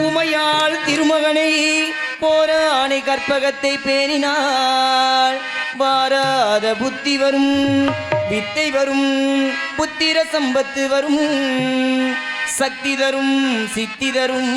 உமையாள் திருமகனை போராணி கற்பகத்தை பேணினாள். வாராத புத்தி வரும், வித்தை வரும், புத்திர சம்பத்து வரும், சக்தி தரும், சித்தி தரும்.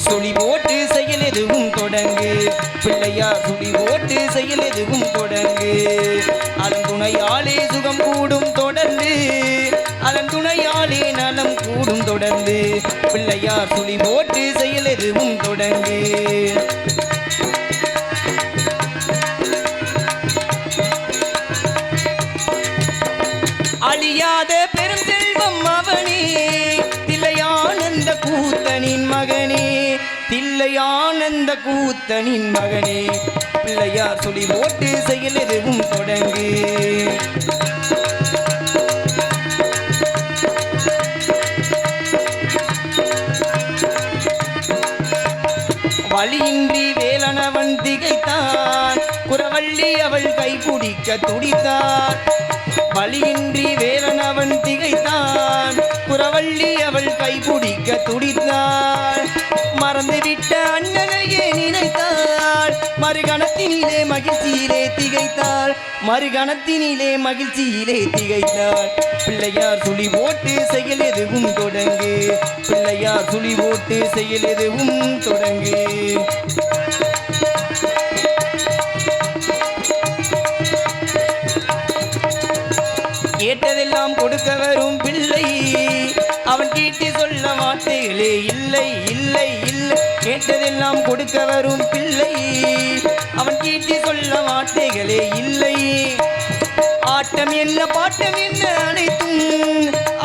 சுழி போட்டு செயல் எதுவும் தொடங்கு பிள்ளையார், சுழி போட்டு செயல் எதுவும் தொடங்கு. அதன் துணையாலே சுகம் கூடும் தொடர்ந்து, அதன் துணையாலே நலம் கூடும் தொடர்ந்து. பிள்ளையார் சுழி போட்டு செயல் எதுவும் தொடங்கு. அழியாத பெரும் செல்வம் அவனே, தில்லையானந்த கூத்தனின் மகனே, தில்லையானந்த கூத்தனின் மகனே. பிள்ளையார் சுழி போட்டு செயல் எதுவும் தொடங்கு. வழியின்றி வேலனவன் திகைத்தான், குறவள்ளி அவள் கைப்பிடிக்க துடித்தார். வழியின்றி வேலனவன் திகைத்தான், குறவள்ளி அவள் கைப்பிடிக்க துடித்தாள். மறந்துவிட்ட அண்ணனையே நினைத்தாள், மறுகணத்தினிலே மகிழ்ச்சியிலே திகைத்தாள், மறுகணத்தினிலே மகிழ்ச்சியிலே திகைத்தாள். பிள்ளையார் சுழி போட்டு செயல் எதுவும் தொடங்கு, பிள்ளையார் சுழி போட்டு செயல் எதுவும் தொடங்கு. கேட்டதெல்லாம் கொடுக்க வரும் பிள்ளை, அவன் கேட்டு சொல்ல வார்த்தைகளே இல்லை இல்லை இல்லை. கேட்டதெல்லாம் கொடுக்க வரும் பிள்ளை, அவன் கேட்டு சொல்ல வார்த்தைகளே இல்லை. ஆட்டம் என்ன பாட்டம் என்ன அனைத்தும்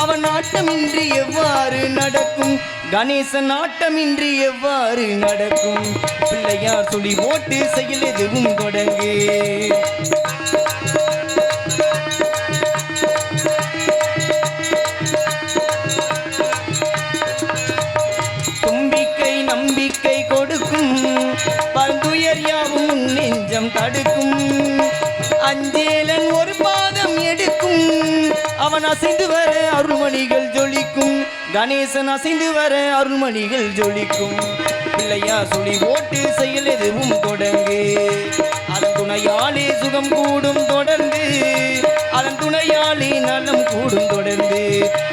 அவன் ஆட்டமின்றி எவ்வாறு நடக்கும், கணேசன் ஆட்டமின்றி எவ்வாறு நடக்கும். பிள்ளையார் சுழி போட்டு செயல் எதுவும் தொடங்கு. தும்பிக்கை நம்பிக்கை கொடுக்கும், பந்துயர் யாவும் நெஞ்சம் தடுக்கும். அஞ்சேலன் ஒரு பாதம் எடுக்கும், அவன் அசைந்து வர அருள்மணிகள் ஜொலிக்கும், கணேசன் அசைந்து வர அருள்மணிகள் ஜொலிக்கும். பிள்ளையார் சுழி போட்டு செயல் எதுவும் தொடங்கு. அதன் துணையாலே சுகம் கூடும் தொடர்ந்து, அதன் துணையாலே நலம் கூடும் தொடர்ந்து.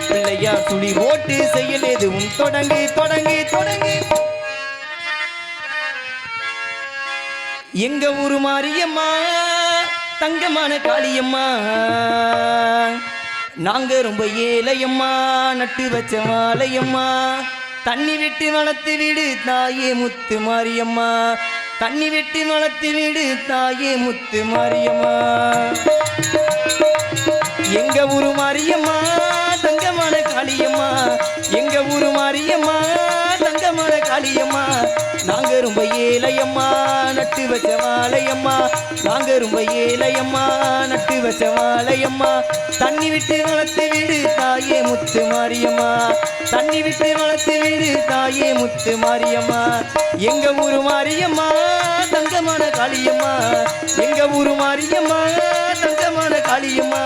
பிள்ளையார் சுழி போட்டு செயல் எதுவும் தொடங்கு தொடங்கு தொடங்கு. எங்க ஊரு மாரியம்மா, தங்கமான காளியம்மா, நாங்க ரொம்ப ஏழையம்மா, நட்டு வச்ச மாலையம்மா. தண்ணி விட்டு வளர்த்து விடு தாயே முத்து மாரியம்மா, தண்ணி விட்டு வளர்த்து விடு தாயே முத்து மாரியம்மா. எங்க ஊரு மாரியம்மா, தங்கமான காளியம்மா, எங்க ஊரு மாரியம்மா, தங்கமான காளியம்மா. நாங்க ரொம்ப ஏழையம்மா, நட்டு வச்ச மாலையம்மா, நாங்க ரொம்ப ஏழையம்மா, நட்டு வச்ச மாலையம்மா. தண்ணி விட்டு வளர்த்து விடு தாயே முத்து மாரியம்மா, தண்ணி விட்டு வளர்த்து விடு தாயே முத்து மாரியம்மா. எங்க ஊரு மாரியம்மா, தங்கமான காளியம்மா, எங்க ஊரு மாரியம்மா, தங்கமான காளியம்மா.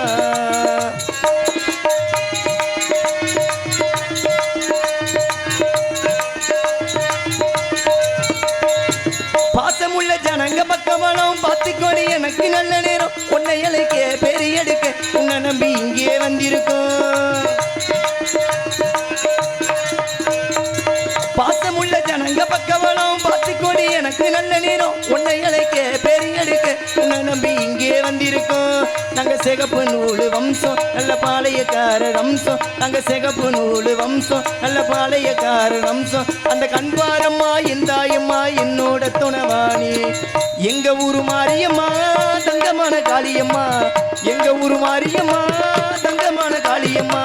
பாசமுள்ள ஜனங்க பக்கமலம் பார்த்துக்கொடி, எனக்கு நல்ல நேரம் உன்னை இலைக்க பெரிய எடுக்க உன்னை நம்பி இங்கே வந்திருக்கோம். பாசமுள்ள ஜனங்க பக்கமலம் பார்த்துக்கொடி, எனக்கு நல்ல நேரம் உன்னை இலைக்க பெரிய எடுக்க உன்னை நம்பி இங்கே வந்திருக்கோம். நாங்க சிகப்பு நூலு வம்சம், நல்ல பாளையக்கார வம்சம், நாங்க சிகப்பு நூலு வம்சம், நல்ல பாளையக்கார வம்சம். அந்த கண்பாரம்மா எந்தாயம்மா என்னோட துணவாணி. எங்க ஊரு மாரியம்மா, தங்கமான காளியம்மா, எங்க ஊரு மாரியம்மா, தங்கமான காளியம்மா.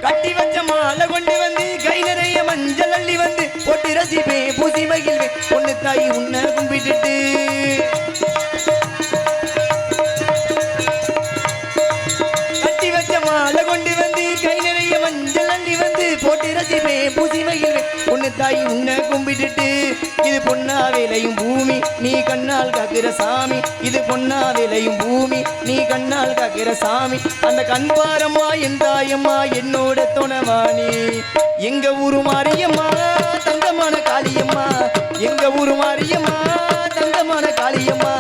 கட்டி வச்ச மாலை கொண்டு வந்து கை நிறைய மஞ்சள் அள்ளி வந்து போட்டு ரசிப்பே பூசி மகிழ்வே பொண்ணு தாய் உன்னை கும்பிட்டுட்டு. உன்னை கும்பிட்டுட்டு இது பொன்னா விளையும் பூமி நீ கண்ணால் காக்கிற சாமி இது பொன்னா விளையும் பூமி நீ கண்ணால் காக்கிற சாமி அந்த கண்பாரம்மா என் தாயம்மா என்னோட துணவாணி எங்க ஊரு மாரியம்மா தங்கமான காளியம்மா எங்க ஊரு மாரியம்மா தங்கமான காளியம்மா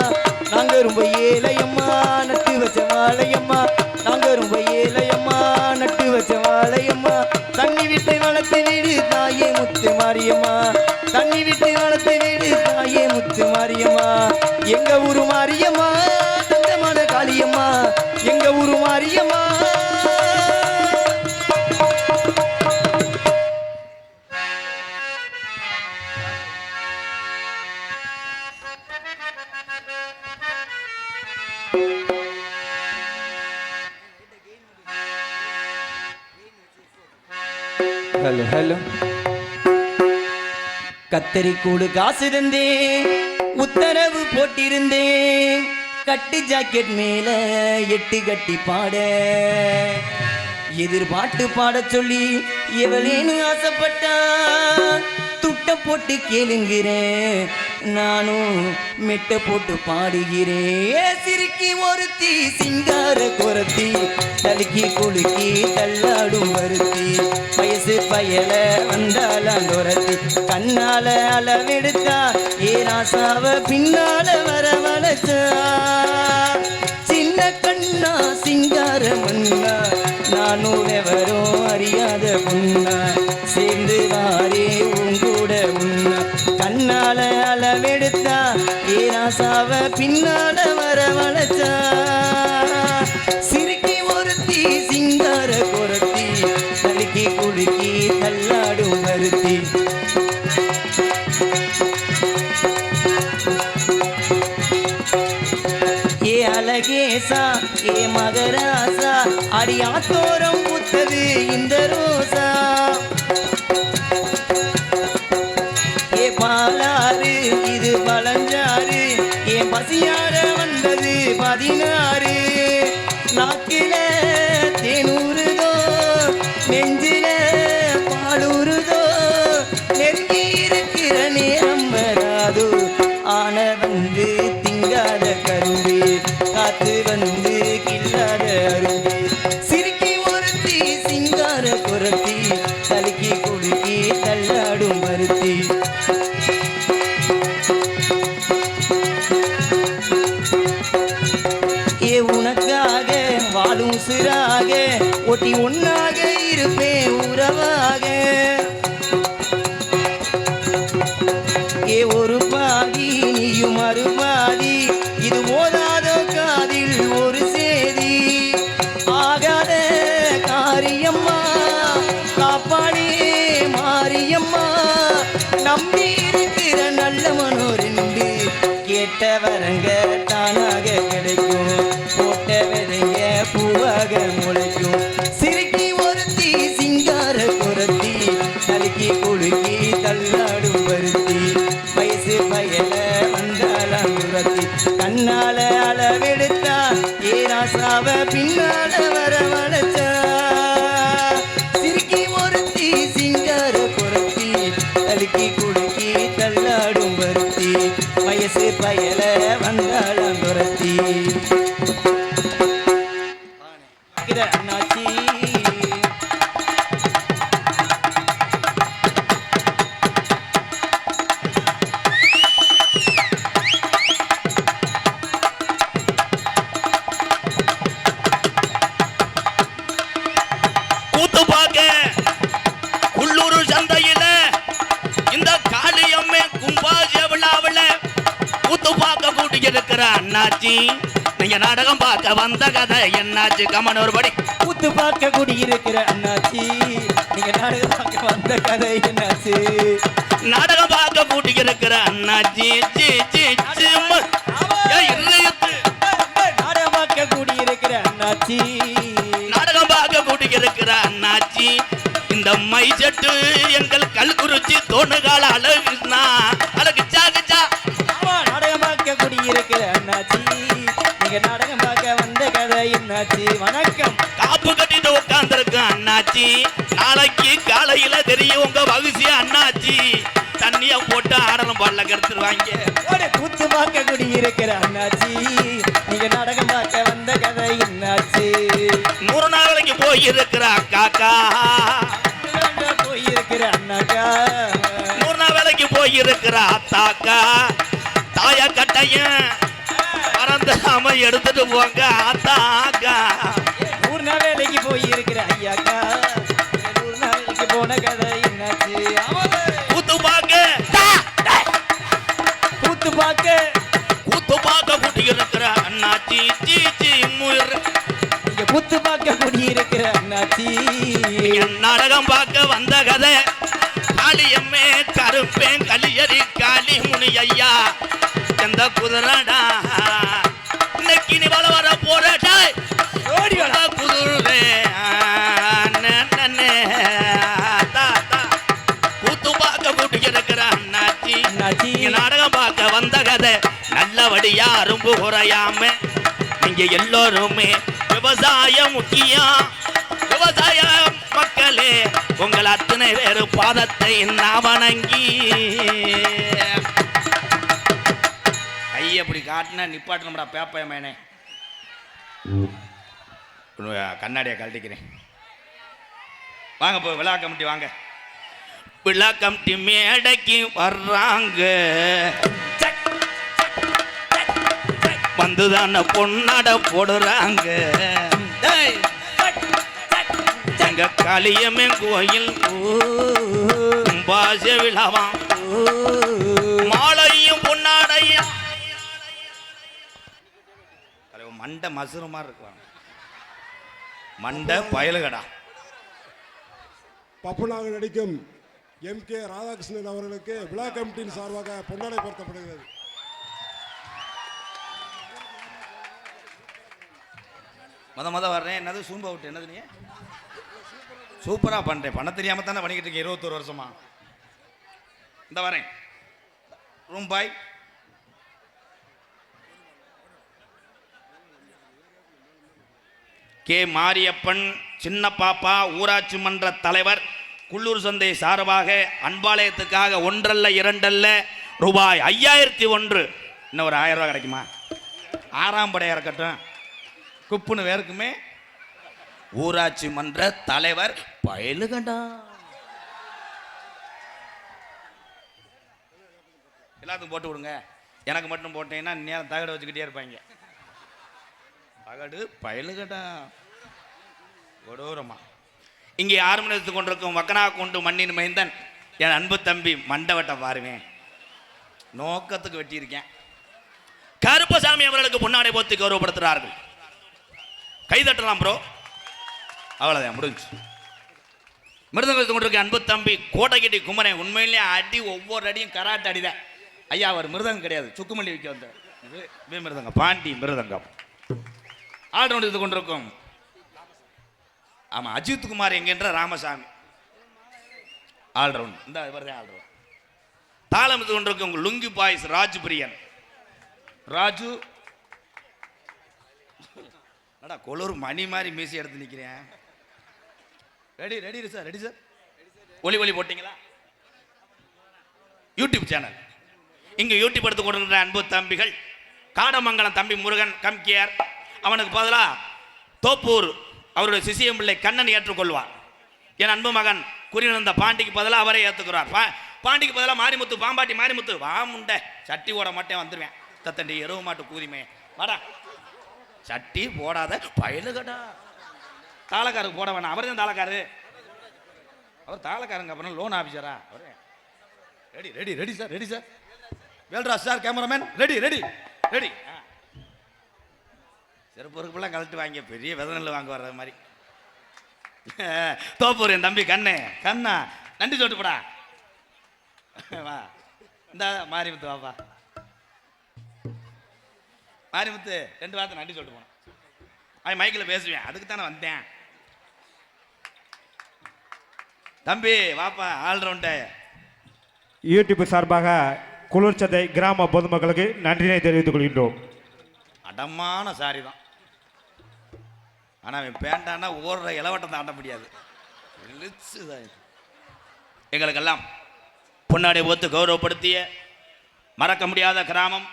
நாங்க ரொம்ப ஏழையம்மா நட்டு வச்ச வாழையம்மா நாங்க ரொம்ப ஏழையம்மா நட்டு வச்ச வாழையம்மா தண்ணி விட்டு வளர்த்து வீடு தாயே முத்து மாரியம்மா தண்ணி விட்டு வளர்த்து வீடு தாயே முத்து மாரியம்மா எங்க ஊரு மாரியம்மா தங்கமான காளியம்மா எங்க ஊரு மாரியம்மா ஹலோ ஹலோ கத்தரிக்கூடு காசு தந்தே உத்தரவு போட்டிருந்தே கட்டு ஜாக்கெட் மேல 8 கட்டி பாட எதிர்பாட்டு பாட சொல்லி எவளேன்னு ஆசைப்பட்டா துட்ட போட்டு கேளுங்கிறேன் நானும் மெட்ட போட்டு பாடுகிறேன் சிரிக்கி ஒருத்தி சிங்கார குரத்தி தலுக்கி குலுக்கி தள்ளாடும் வருத்தி வயசு பயல வந்தாலாம் துரத்தி கண்ணால அளவெடுத்தா ஏராசாவ பின்னால வரவழைச்சா சின்ன கண்ணா சிங்கார மண்ணா நானும் எவரும் அறியாத பொண்ணா சேர்ந்து வாரே உங்கூட உண்ணா கண்ணால அளவெடுத்தா ஏராசாவ பின்னால வரவழைச்சா சிரிக்கி ஒருத்தி சிங்கார குரத்தி தலுக்கி குலுக்கி தள்ளாடும் வருத்தி ஏ அழகேசா ஏ மகராசா அடியாத்தோரம் புத்தது இந்த ரோசா ஏ பாலாறு இது பழஞ்சாறு ஏ பசியார வந்தது 16 நாக்கில தேனூறுதோ நெஞ்சில பாலூறுதோ நெருங்கி இருக்கிற நேரம் வராதோ ஆன வந்து திங்காத கரும்பு காத்து வந்து கில்லாத அரும்பு சிரிக்கி ஒருத்தி சிங்கார குரத்தி தலுக்கி குலுக்கி தள்ளாடும் வருத்தி ஏ உனக்காக வாழும் சிறாக ஒட்டி ஒன்னாக இருப்பேன் உறவாக ஏ ஒரு பாதி நீயும் மறுபாதி இது ஓதாத காதில் ஒரு சேதி ஆகாத காரியம்மா காப்பாளே மாரியம்மா நம்பி இருக்கிற நல்ல மனோரெண்டு கேட்ட வரங்க தானாக கிடைக்கும் போட்ட விதைங்க பூவாக முளைக்கும் சிரிக்கி ஒருத்தி சிங்கார குரத்தி தலுக்கி குலுக்கி தள்ளாடும் வருத்தி வயசு பயல வந்தாலாம் துரத்தி கண்ணால அளவெடுத்தா ஏராசாவ பின்னால வரவழைச்சா சிரிக்கி ஒருத்தி சிங்கார குரத்தி தலுக்கி குலுக்கி தள்ளாடும் வருத்தி வயசு பயல வந்தாலாம் துரத்தி அண்ணாச்சி கூத்து பார்க்க உள்ளூர் சந்தையில இந்த காளியம்மே கும்பாஜ விழாவில் கூத்து பார்க்க கூட்டி இருக்கிற அண்ணாச்சி நீங்க நாடகம் பார்க்க வந்த கதை என்னாச்சு கமனூர் படி கூத்து பார்க்க குடியிருக்கிற அண்ணாச்சி நீங்க நாடகம் பார்க்க வந்த கதை என்னாச்சு நாடகம் பார்க்க கூட்டி இருக்கிற அண்ணாச்சி நாடகம் பார்க்க குடியிருக்கிற அண்ணாச்சி நாடகம் பார்க்க கூட்டி இருக்கிற அண்ணாச்சி இந்த மை சட்டு எங்கள் கல்குறிச்சி தோணுகால அழகுனா அழகுச்சா கிச்சா நாடகம் பார்க்க குடியிருக்கிற அண்ணாச்சி நீங்க நாடகம் பார்க்க வந்த கதை என்னாச்சு வணக்கம் காப்பு கட்டிட்டு உட்கார்ந்துருக்க அண்ணாச்சி நாளைக்கு காலையில தெரியும் உங்க வகுசி அண்ணாச்சி தண்ணியா போட்டு ஆடலும் பாடல கெடுத்துருவாங்க. ஒரு கூத்து பார்க்க குடி இருக்கிற அண்ணாச்சி, நீங்க நாடகம் பார்க்க வந்த கதை என்னாச்சு? 100 நாளைக்கு போய் இருக்கிற அக்காக்கா, போய் இருக்கிற அண்ணாக்கா, 100 நாள் வேலைக்கு போய் இருக்கிற அத்தாக்கா, தாய கட்டையும் மறந்தாம எடுத்துட்டு போங்க அத்தாக்கா. 100 நாள் வேலைக்கு போய் இருக்கிற ஐயாக்கா, 100 நாள் வேலைக்கு போன கதை என்னாச்சு? கூத்து பாக்க கூத்து பார்க்க கூத்து பாக்க கூட்டி இருக்கிற அண்ணாச்சி சீச்சி முயர். இங்க கூத்து பார்க்க குடி இருக்கிற அண்ணாச்சி, நாடகம் பார்க்க வந்த கதை காளியம்மே கருப்பேன் கலியரி காளி முனி ஐயா எந்த குதிரடா இன்னைக்கு நீ வர போறடா ஓடி வாடா. குதிரை கூத்து பார்க்க கூட்டி இருக்கிற அண்ணாச்சி அண்ணாச்சி, நீங்க நாடகம் பார்க்க வந்த கதை நல்லபடியா அரும்பு குறையாம நீங்க எல்லோருமே விவசாயம் முக்கியம். விவசாய மக்களே உங்கள் அத்தனை பேரு பாதத்தை நான் வணங்கி கையை அப்படி காட்டினா நிப்பாட்டணும்டா பேப்ப மேனே. கண்ணாடியை கழட்டிக்கிறேன். வாங்க போ விழா கமிட்டி வாங்க. விழா கமிட்டி மேடைக்கு வர்றாங்க, வந்துதான பொன்னாட போடுறாங்க. எங்க காளியம்மே கோயில் கும்பாச விழாவாம், மாலையும் பொன்னாடையும் மண்டை மசுறு மாதிரி இருக்குவாங்க. மண்டை பயலுகடா. பப்புனாக நடிக்கும் MK ராதாகிருஷ்ணன் அவர்களுக்கு விழா கமிட்டியின் சார்பாக பொன்னாடை பொருத்தப்படுகிறது. முத வர்றேன். என்னது சூம்பா விட்டு என்னது நீ சூப்பராக பண்ணுறேன். பண்ண தெரியாமல் தானே பண்ணிக்கிட்டு இருக்கேன் 21 வருஷமா. இந்த வரேன் ரூம் பாய். கே மாரியப்பன் சின்ன பாப்பா ஊராட்சி மன்ற தலைவர் குள்ளூர் சந்தை சார்பாக அன்பாலயத்துக்காக 1 அல்ல 2 அல்ல ரூபாய் 5001. இன்னும் ஒரு 1000 ரூபா கிடைக்குமா? 6ஆம் படை இறக்கட்டும் குப்புன்னு வேறுக்குமே. ஊராட்சி மன்ற தலைவர் பயலுகண்டா. எல்லாத்துக்கும் போட்டு விடுங்க. எனக்கு மட்டும் போட்டீங்கன்னா நேரம் தகடு வச்சுக்கிட்டே இருப்பாங்க. தகடு பயலுகண்டா கொடூரமா. இங்கே ஆரம்பித்து கொண்டிருக்கும் வக்கனா கொண்டு மண்ணின் மைந்தன் என் அன்பு தம்பி மண்டவட்ட பாருவேன். நோக்கத்துக்கு வெட்டியிருக்கேன். கருப்பசாமி அவர்களுக்கு பொன்னாடை போத்தி கௌரவப்படுத்துகிறார்கள். கைதட்டலாம் ப்ரோ. அவ்வளோதான் முடிஞ்சு. மிருதங்கத்தை கொண்டிருக்க அன்பு தம்பி கோட்டைக்கட்டி குமரன் உண்மையிலேயே அடி ஒவ்வொரு அடியும் கராட்டை அடிதான். ஐயா அவர் மிருதங்கம் கிடையாது, சுக்குமல்லி வைக்க வந்த மிருதங்கம் பாண்டி மிருதங்கம். ஆல்ரவுண்ட் இது கொண்டிருக்கும் ஆமாம் அஜித் குமார் என்கின்ற ராமசாமி ஆல்ரவுண்ட். இந்த இவர் தான் ஆல்ரவுண்ட். தாளம் இது கொண்டிருக்கும் லுங்கி பாய்ஸ் ராஜு பிரியன். ராஜு நடா கொலூர் மணி மாதிரி மீசி எடுத்து நிற்கிறேன். Ready ready sir ready sir. ஒளி போட்டிங்களா? YouTube channel. இங்கே யூடியூப் எடுத்து கொண்டிருக்கிற அன்பு தம்பிகள் காடமங்கலம் தம்பி முருகன் கம்கியார். அவனுக்கு பதிலாக தோப்பூர் அவருடைய சிசியம் பிள்ளை கண்ணன் ஏற்றுக்கொள்வார். என் அன்பு மகன் குறியிழந்த பாண்டிக்கு பதிலாக அவரை ஏற்றுக்கிறார். பாண்டிக்கு பதிலாக மாரிமுத்து பாம்பாட்டி மாரிமுத்து வா முண்டை சட்டி ஓட மாட்டேன் வந்துடுவேன். தத்தண்டி எருவு மாட்டு கூதிமே வாடா. சட்டி போடாத பயலுகடா. தாளக்காருக்கு போட வேணாம். அவர் தான் தாளக்காரு. அவர் தாளக்காரங்க அப்புறம் லோன் ஆஃபீஸரா அவரு. Ready ready ready sir ready sir. Velraj sir cameraman ready ready ready. செருப்பொருக்குலாம் கழட்டு வாங்க பெரிய விதநெல் வாங்க வர்ற மாதிரி. தோப்பூர் என் தம்பி கண்ணு கண்ணா நன்றி சொல்லிட்டுப்படா. வா இந்த மாரிமுத்து வாப்பா. மாரிமுத்து 2 வார்த்தை நன்றி சொல்லிட்டு போனேன். அவன் மைக்கில் பேசுவேன் அதுக்கு தானே வந்தேன். தம்பி வாப்பா ஆல்ரவுண்டே. யூடியூப் சார்பாக குளிர்ச்சந்தை கிராம பொதுமக்களுக்கு நன்றினை தெரிவித்துக் கொள்கின்றோம். அடமான சாரி தான். ஆனால் அவன் பேண்டானா ஓடுற இளவட்டம் தாண்ட முடியாது. எங்களுக்கெல்லாம் பொன்னாடை ஒத்து கௌரவப்படுத்திய மறக்க முடியாத கிராமம்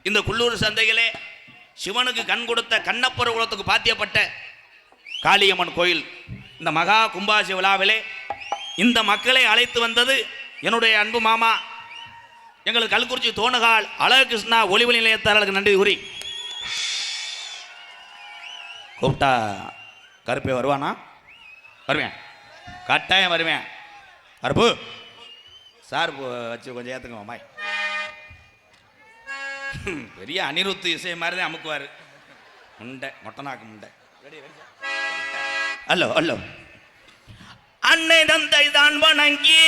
இந்த குள்ளூர் சந்தையிலே சிவனுக்கு கண் கொடுத்த கண்ணப்புற குலத்துக்கு பாத்தியப்பட்ட காளியம்மன் கோயில் இந்த மகா கும்பாசி விழாவிலே இந்த மக்களை அழைத்து வந்தது என்னுடைய அன்பு மாமா எங்களுக்கு கல்குறிச்சி தோணுகால் அழகிருஷ்ணா ஒளிவெளி நிலையத்தாரர்களுக்கு நன்றி கூறி கூப்பிட்டா கருப்பே வருவானா? வருவேன், கட்டாயம் வருவேன். கருப்பு சார் வச்சு கொஞ்சம் ஏற்றுங்க அம்மாய். பெரிய அனிருத்து இசை மாதிரி தான் அமுக்குவார். முண்டை மொட்டனாக்கு முண்டை. அல்லோ அல்லோ அன்னை தந்தை தான் வணங்கி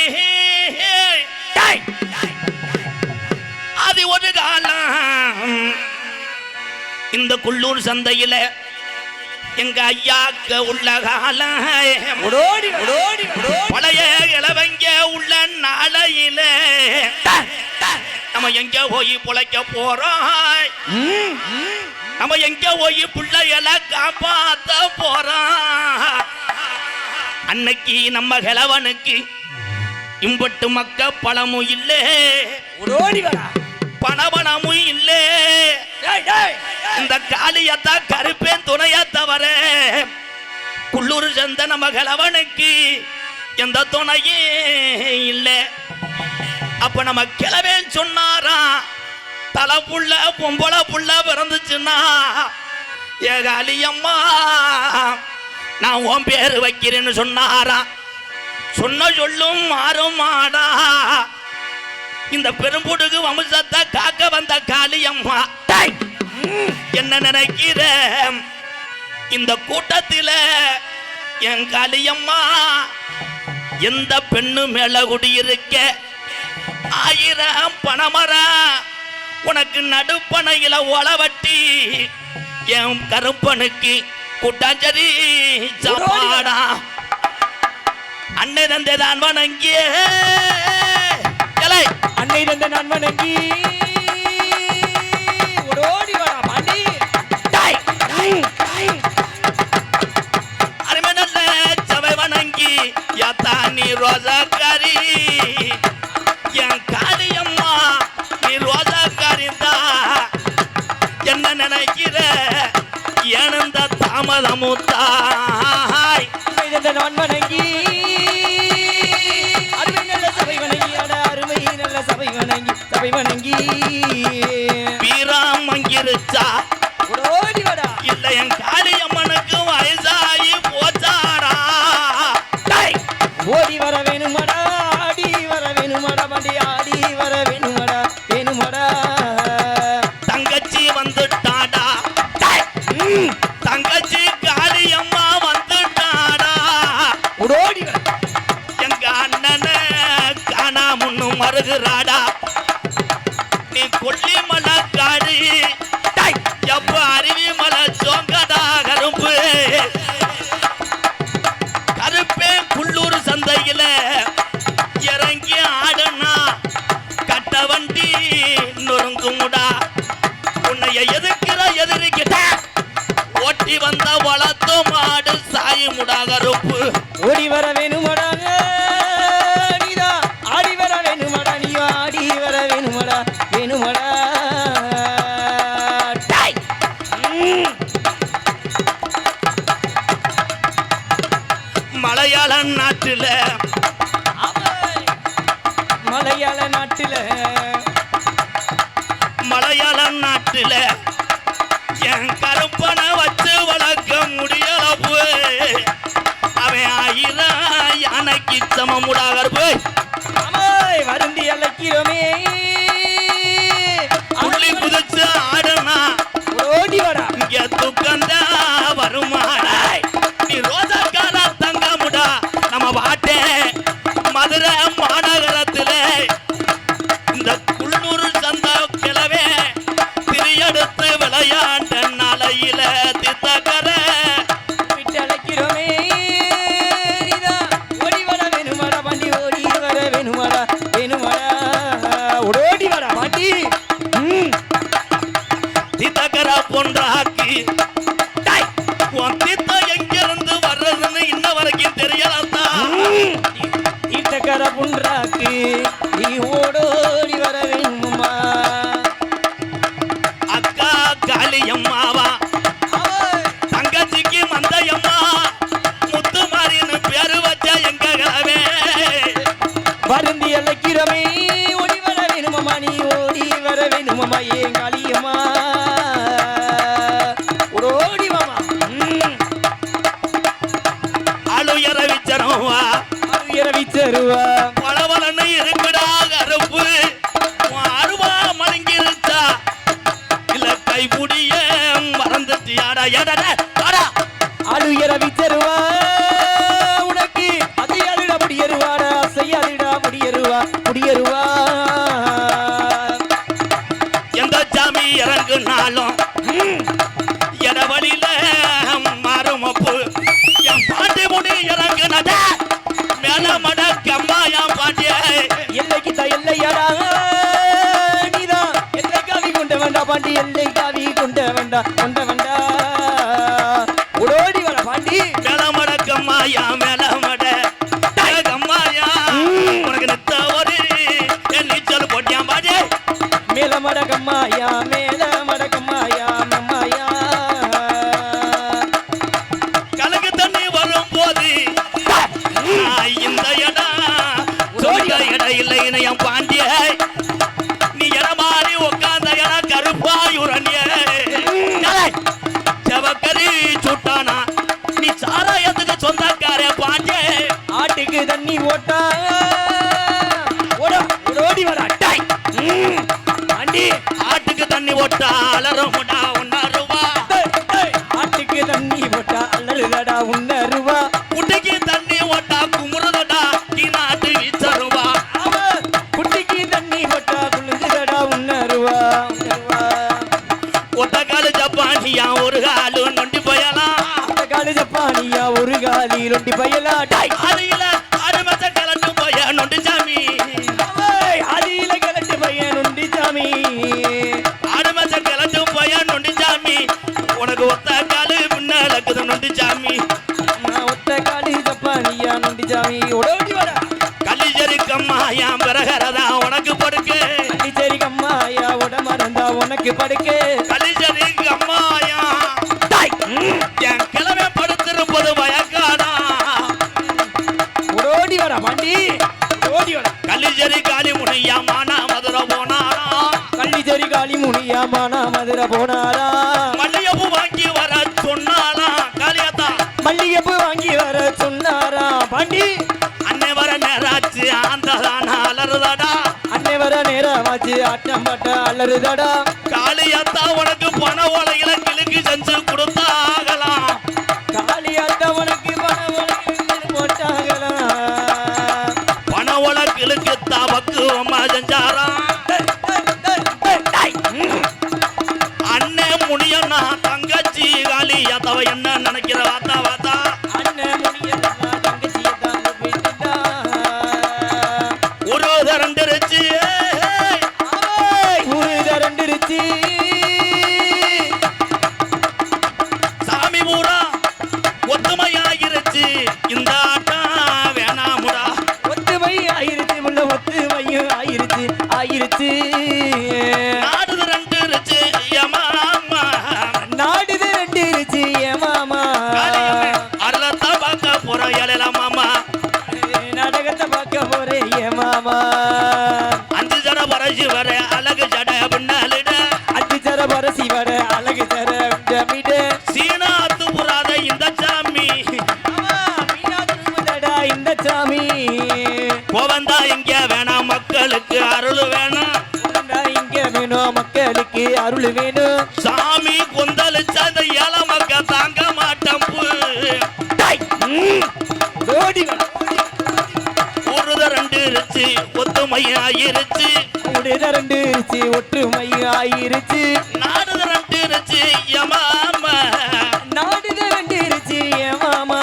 அது ஒரு காலம் இந்த குள்ளூர் சந்தையில எங்க ஐயாக்க உள்ள காலம் பழைய இளவங்க உள்ள நாளையில நம்ம எங்க போய் பிழைக்க போறோம், நம்ம எங்க போய் பிள்ளைகளை காப்பாத்த போறோம். அன்னைக்கு நம்ம கிழவனுக்கு இம்பட்டு மக்க பழமும் இல்லே, பணபணமும் இல்லே. இந்த காளியத்தா கருப்பேன் துணைய தவற குள்ளூர் சந்த நம்ம கிழவனுக்கு எந்த துணையே இல்லை. அப்ப நம்ம கிழவன் சொன்னாரா, தலை புள்ள பொம்பளை புள்ள பிறந்துச்சுன்னா ஏ காளியம்மா நான் உன் பேரு வைக்கிறேன்னு சொன்னாரா. சொன்ன சொல்லும் மாறும் மாடா. இந்த பெரும்புடுகு வம்சத்தை காக்க வந்த காளியம்மா என்ன நினைக்கிற இந்த கூட்டத்தில் என் காளியம்மா எந்த பெண்ணு மேல குடியிருக்க 1000 பணமரம் உனக்கு நடுப்பனையில ஒளவட்டி என் கருப்பனுக்கு கூட்டாஞ்சரி சாப்பாடா. அன்னை தந்தை தான் வணங்கி அன்னை தந்தை நான் வணங்கி ஓடி வரா பாண்டி அருமை நல்ல சபை வணங்கி யாத்தா நீ ரோசாக்காரி என் காளியம்மா நீ ரோசாக்காரி தான் என்ன நினைக்கிற ஏனந்த தாமதமுத்தாய் நான் வணங்கி அருமை நல்ல சபை வணங்கி அருமை நல்ல சபை வணங்கி வீராம் அங்கிருச்சா ஓடி வாடா. இல்ல என் காளியம்மனுக்கு வயசாகி போச்சாடா. ஓடி வர வேணுமடா, ஆடி வர வேணுமடா, பாண்டி ஆடி வர வேணுமடா, வேணுமடா. தங்கச்சி வந்துட்டாடா, தங்கச்சி காளியம்மா வந்துட்டாடா. ஓடி வர எங்க அண்ணனை காணாமுன்னு மருகுறாடா. நீ கொல்லிமலை காடு எப்ப அருவி மலை சோங்கடா கருப்பு கருப்பே குள்ளூர் சந்தையில இறங்கி ஆடுனா கட்ட வண்டி நொறுங்குமுடா. உன்னைய எதிர்க்கிற எதிரிக்கிட்ட ஓட்டி வந்த வளர்த்து மாடு சாயுமுடா கருப்பு. ஓடி வர வேணுமடா, நீதா ஆடி வர வேணுமடா, நீ ஆடி வர வேணுமடா, வேணுமடா. மலையாள நாட்டுல மலையாள நாட்டுல மலையாள நாட்டுல என் கருப்பனை வச்சு வளர்க்க முடியலப்பு. அவன் 1000 யானைக்கு சமமுடா கருப்பு. வருந்தி அழைக்கிறோமே துள்ளி குதிச்சு ஆடுனா ஓடி வாடா. இங்க துக்கந்தா வருமாடா. நீ ரோசாக்கார தங்கமுடா. நம்ம பாட்டே மதுரை மாநகரத்துல இந்த குள்ளூர் சந்தா கிழவே திரியெடுத்து விளையாண்ட நாளையில தித்தக்கர விட்டு அழைக்கிறோமே நீதா ஓடி வர வேணுமடா, பாண்டி ஓடி வர வேணுமடா, வேணுமடா. ஓடி வாடா பாண்டி. தித்தக்கர பொன்றாக்கி உன் தித்த எங்கிருந்து வர்றதுன்னு இன்ன வரைக்கும் தெரியலத்தான். தீர்த்தக்கர புன்றாக்கு நீ ஏடா ஏடா வாடா அழுகிற விச்சருவா உனக்கு அதையாதுடா முடியருவாடா செய்யாதுடா முடியருவா எந்த சாமி இறங்குனாலும் இடவழியில மாறும் அப்பு என் பாண்டி முடி இறங்குனத மேல மட கம்மா என் பாண்டிய எல்லைக்கு தான் எல்லையாடா நீதான் எல்லை காவி கொண்ட வேண்டா பாண்டி எல்லை காவி கொண்ட வேண்டா ஓடோடி வர பாண்டி மேல மட கம்மாயா மேல மட கம்மாயா உனக்கு நித்த ஒரு என் நீச்சல் போட்டியான் பாஜே மேல மடக்கம்மாயா மம்மாயா கலக்கு தண்ணி வரும் போது இந்த இடம் சொல்ல இடம் இல்லை இணையம் பாண்டிய நீ இடம் மாறி உட்கார்ந்த இடம் கருப்பாயுரணிய செவக்கரி சுட்டானா நீ சாராயத்துக்கு சொந்தக்கார பாண்டிய ஆட்டுக்கு தண்ணி ஓட்டா ஓடி வர அட்டாய் பாண்டி ஆட்டுக்கு தண்ணி ஓட்டா அலறும் ஒன்னா ஆட்டுக்கு தண்ணி ஓட்டா அல்லடா உன்னருவா குட்டிக்கு தண்ணி ஓட்டா குமுறதடா நீ நாட்டு வீச்சருவா குட்டிக்கு தண்ணி ஓட்டா குளிர்ந்தடா உன்னருவா ஒத்த காலு ஜப்பானியா ஒரு காலு நொண்டி போயலாம் அந்த காலு ஜப்பானியா ஒரு காலி ரொண்டி பயலா டாய் ஆதியில ஆடுமத்த கிளட்டு போய நொண்டி சாமி ஆதியில கிளட்டு பையன் நொண்டி சாமி ஆடுமத்த கிளட்டு போய நொண்டி சாமி உனக்கு ஒத்த காலு முன்னலக்குது நொண்டி சாமி ஒத்த காலி ஜப்பானியா நொண்டி சாமி ஓடி வர கல்லிஜரி கம்மாயா பிறகரதா உனக்கு படுக்கு சரி கம்மாயா உடமறந்தா உனக்கு படுக்க கல்லிஜரி கம்மாயா என் கிழமை படுத்திருப்பது வயக்காடா ஓடி வர பாண்டி ஓடி வர கல்லிஜரி காலி முனையா மானா மதுரை போனாரா கள்ளிச்சேரி காளி முனியாமானா மதுரை போனாரா மல்லிகைப்பூ வாங்கி வர சொன்னாரா காளியாத்தா மல்லிகைப்பூ வாங்கி வர சொன்னாரா பாண்டி அன்னை வர நேராச்சு ஆந்ததான அலறுதாடா அன்னை வர நேரமாச்சு ஆட்டம் பாட்ட அலறுதடா காளியாத்தா உனக்கு பண ஓலையில கிழக்கு செஞ்சு கொடுத்தாகலாம் காளியாத்தவனுக்கு பணம் போட்டாங்களா பண ஓலை கிழக்கு தாவக்கு அம்மா செஞ்சாரா அண்ணே முனியண்ணா தங்கச்சி காளியாத்தாவ என்ன நினைக்கிற வாத்தா வாத்தா அண்ணன் முனியண்ணா தங்கச்சியை தாங்க போயிட்டா ஒரு தரண்டிருச்சு ஊரு தரண்டிருச்சு சாமி பூரா ஒத்துமையாயிருச்சு இந்த ஆட்டம் வேணாமுடா ஒத்துமை ஆயிருச்சு முன்ன ஒத்துமையும் ஆயிருச்சு நாடு ரெண்டுருச்சு யமாமா நாடுது ரெண்டு இருச்சு என் மாமா அருளத்தா பார்க்க போற ஏழல மாமா நாடகத்தை பார்க்க போறேன் என் மாமா அஞ்சு ஜட பரசி வர அழகு ஜட பின்னாலிட அஞ்சு சர பரசி வர அழகு சர ஜமிடு சீனா அத்து புறாத இந்த சாமி இந்த சாமி கோவந்தா இங்க வேணாம் மக்களுக்கு அருள் வேணாம் இங்க வேணும் மக்களுக்கு அருள் வேணும் சாமி கொந்தளிச்ச அந்த ஏழ மக்க தாங்க மாட்டேன் ஓடி வர ஒரு ரெண்டு இருச்சு ஒத்துமையாயிருச்சு உடைய ரெண்டு இருச்சு ஒற்றுமை ஆயிருச்சு நாடு ரெண்டு இருச்சு யமாமா நாடுது ரெண்டு இருச்சு என் மாமா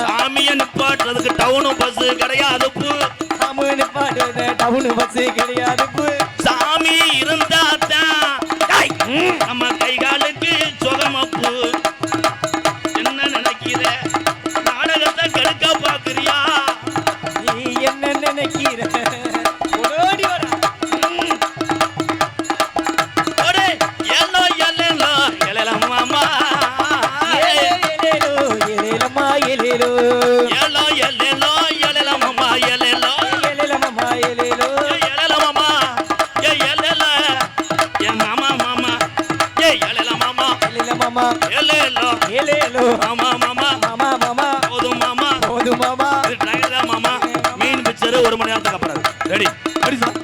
சாமியை நிப்பாட்டுறதுக்கு டவுனு பஸ் கிடையாது அம்மனு பாடுத டவுனு பஸ் கிடையாது சாமி இருந்தாத்தான் நம்ம கை காலுக்கு சுகமப்பு என்ன நினைக்கிற நாடகத்தை கெடுக்க பாக்குறியா நீ என்ன நினைக்கிற ஓடி வர ஒரே எல்லோ எல்லோ எல்லோ மாமா ஏலேலோ ஏலேலம்மா ஏலேலோ எல்லோ எல்லோ எல்லோ மாமா எல்லோ ஏலேலம்மா ஏலேலோ எல்லோ மாமா ஏ எல்லோ ஏ மாமா மாமா ஏ எல்லோ மாமா ஏலேல மாமா எல்லோ ஏலேலோ மாமா மாமா மாமா மாமா போதும் மாமா போது மாமா இது டிரைவர் தான் மாமா மீன் பிக்சர் 1 மணி நேரத்துக்கு அப்புறம் ரெடி ரெடி சார்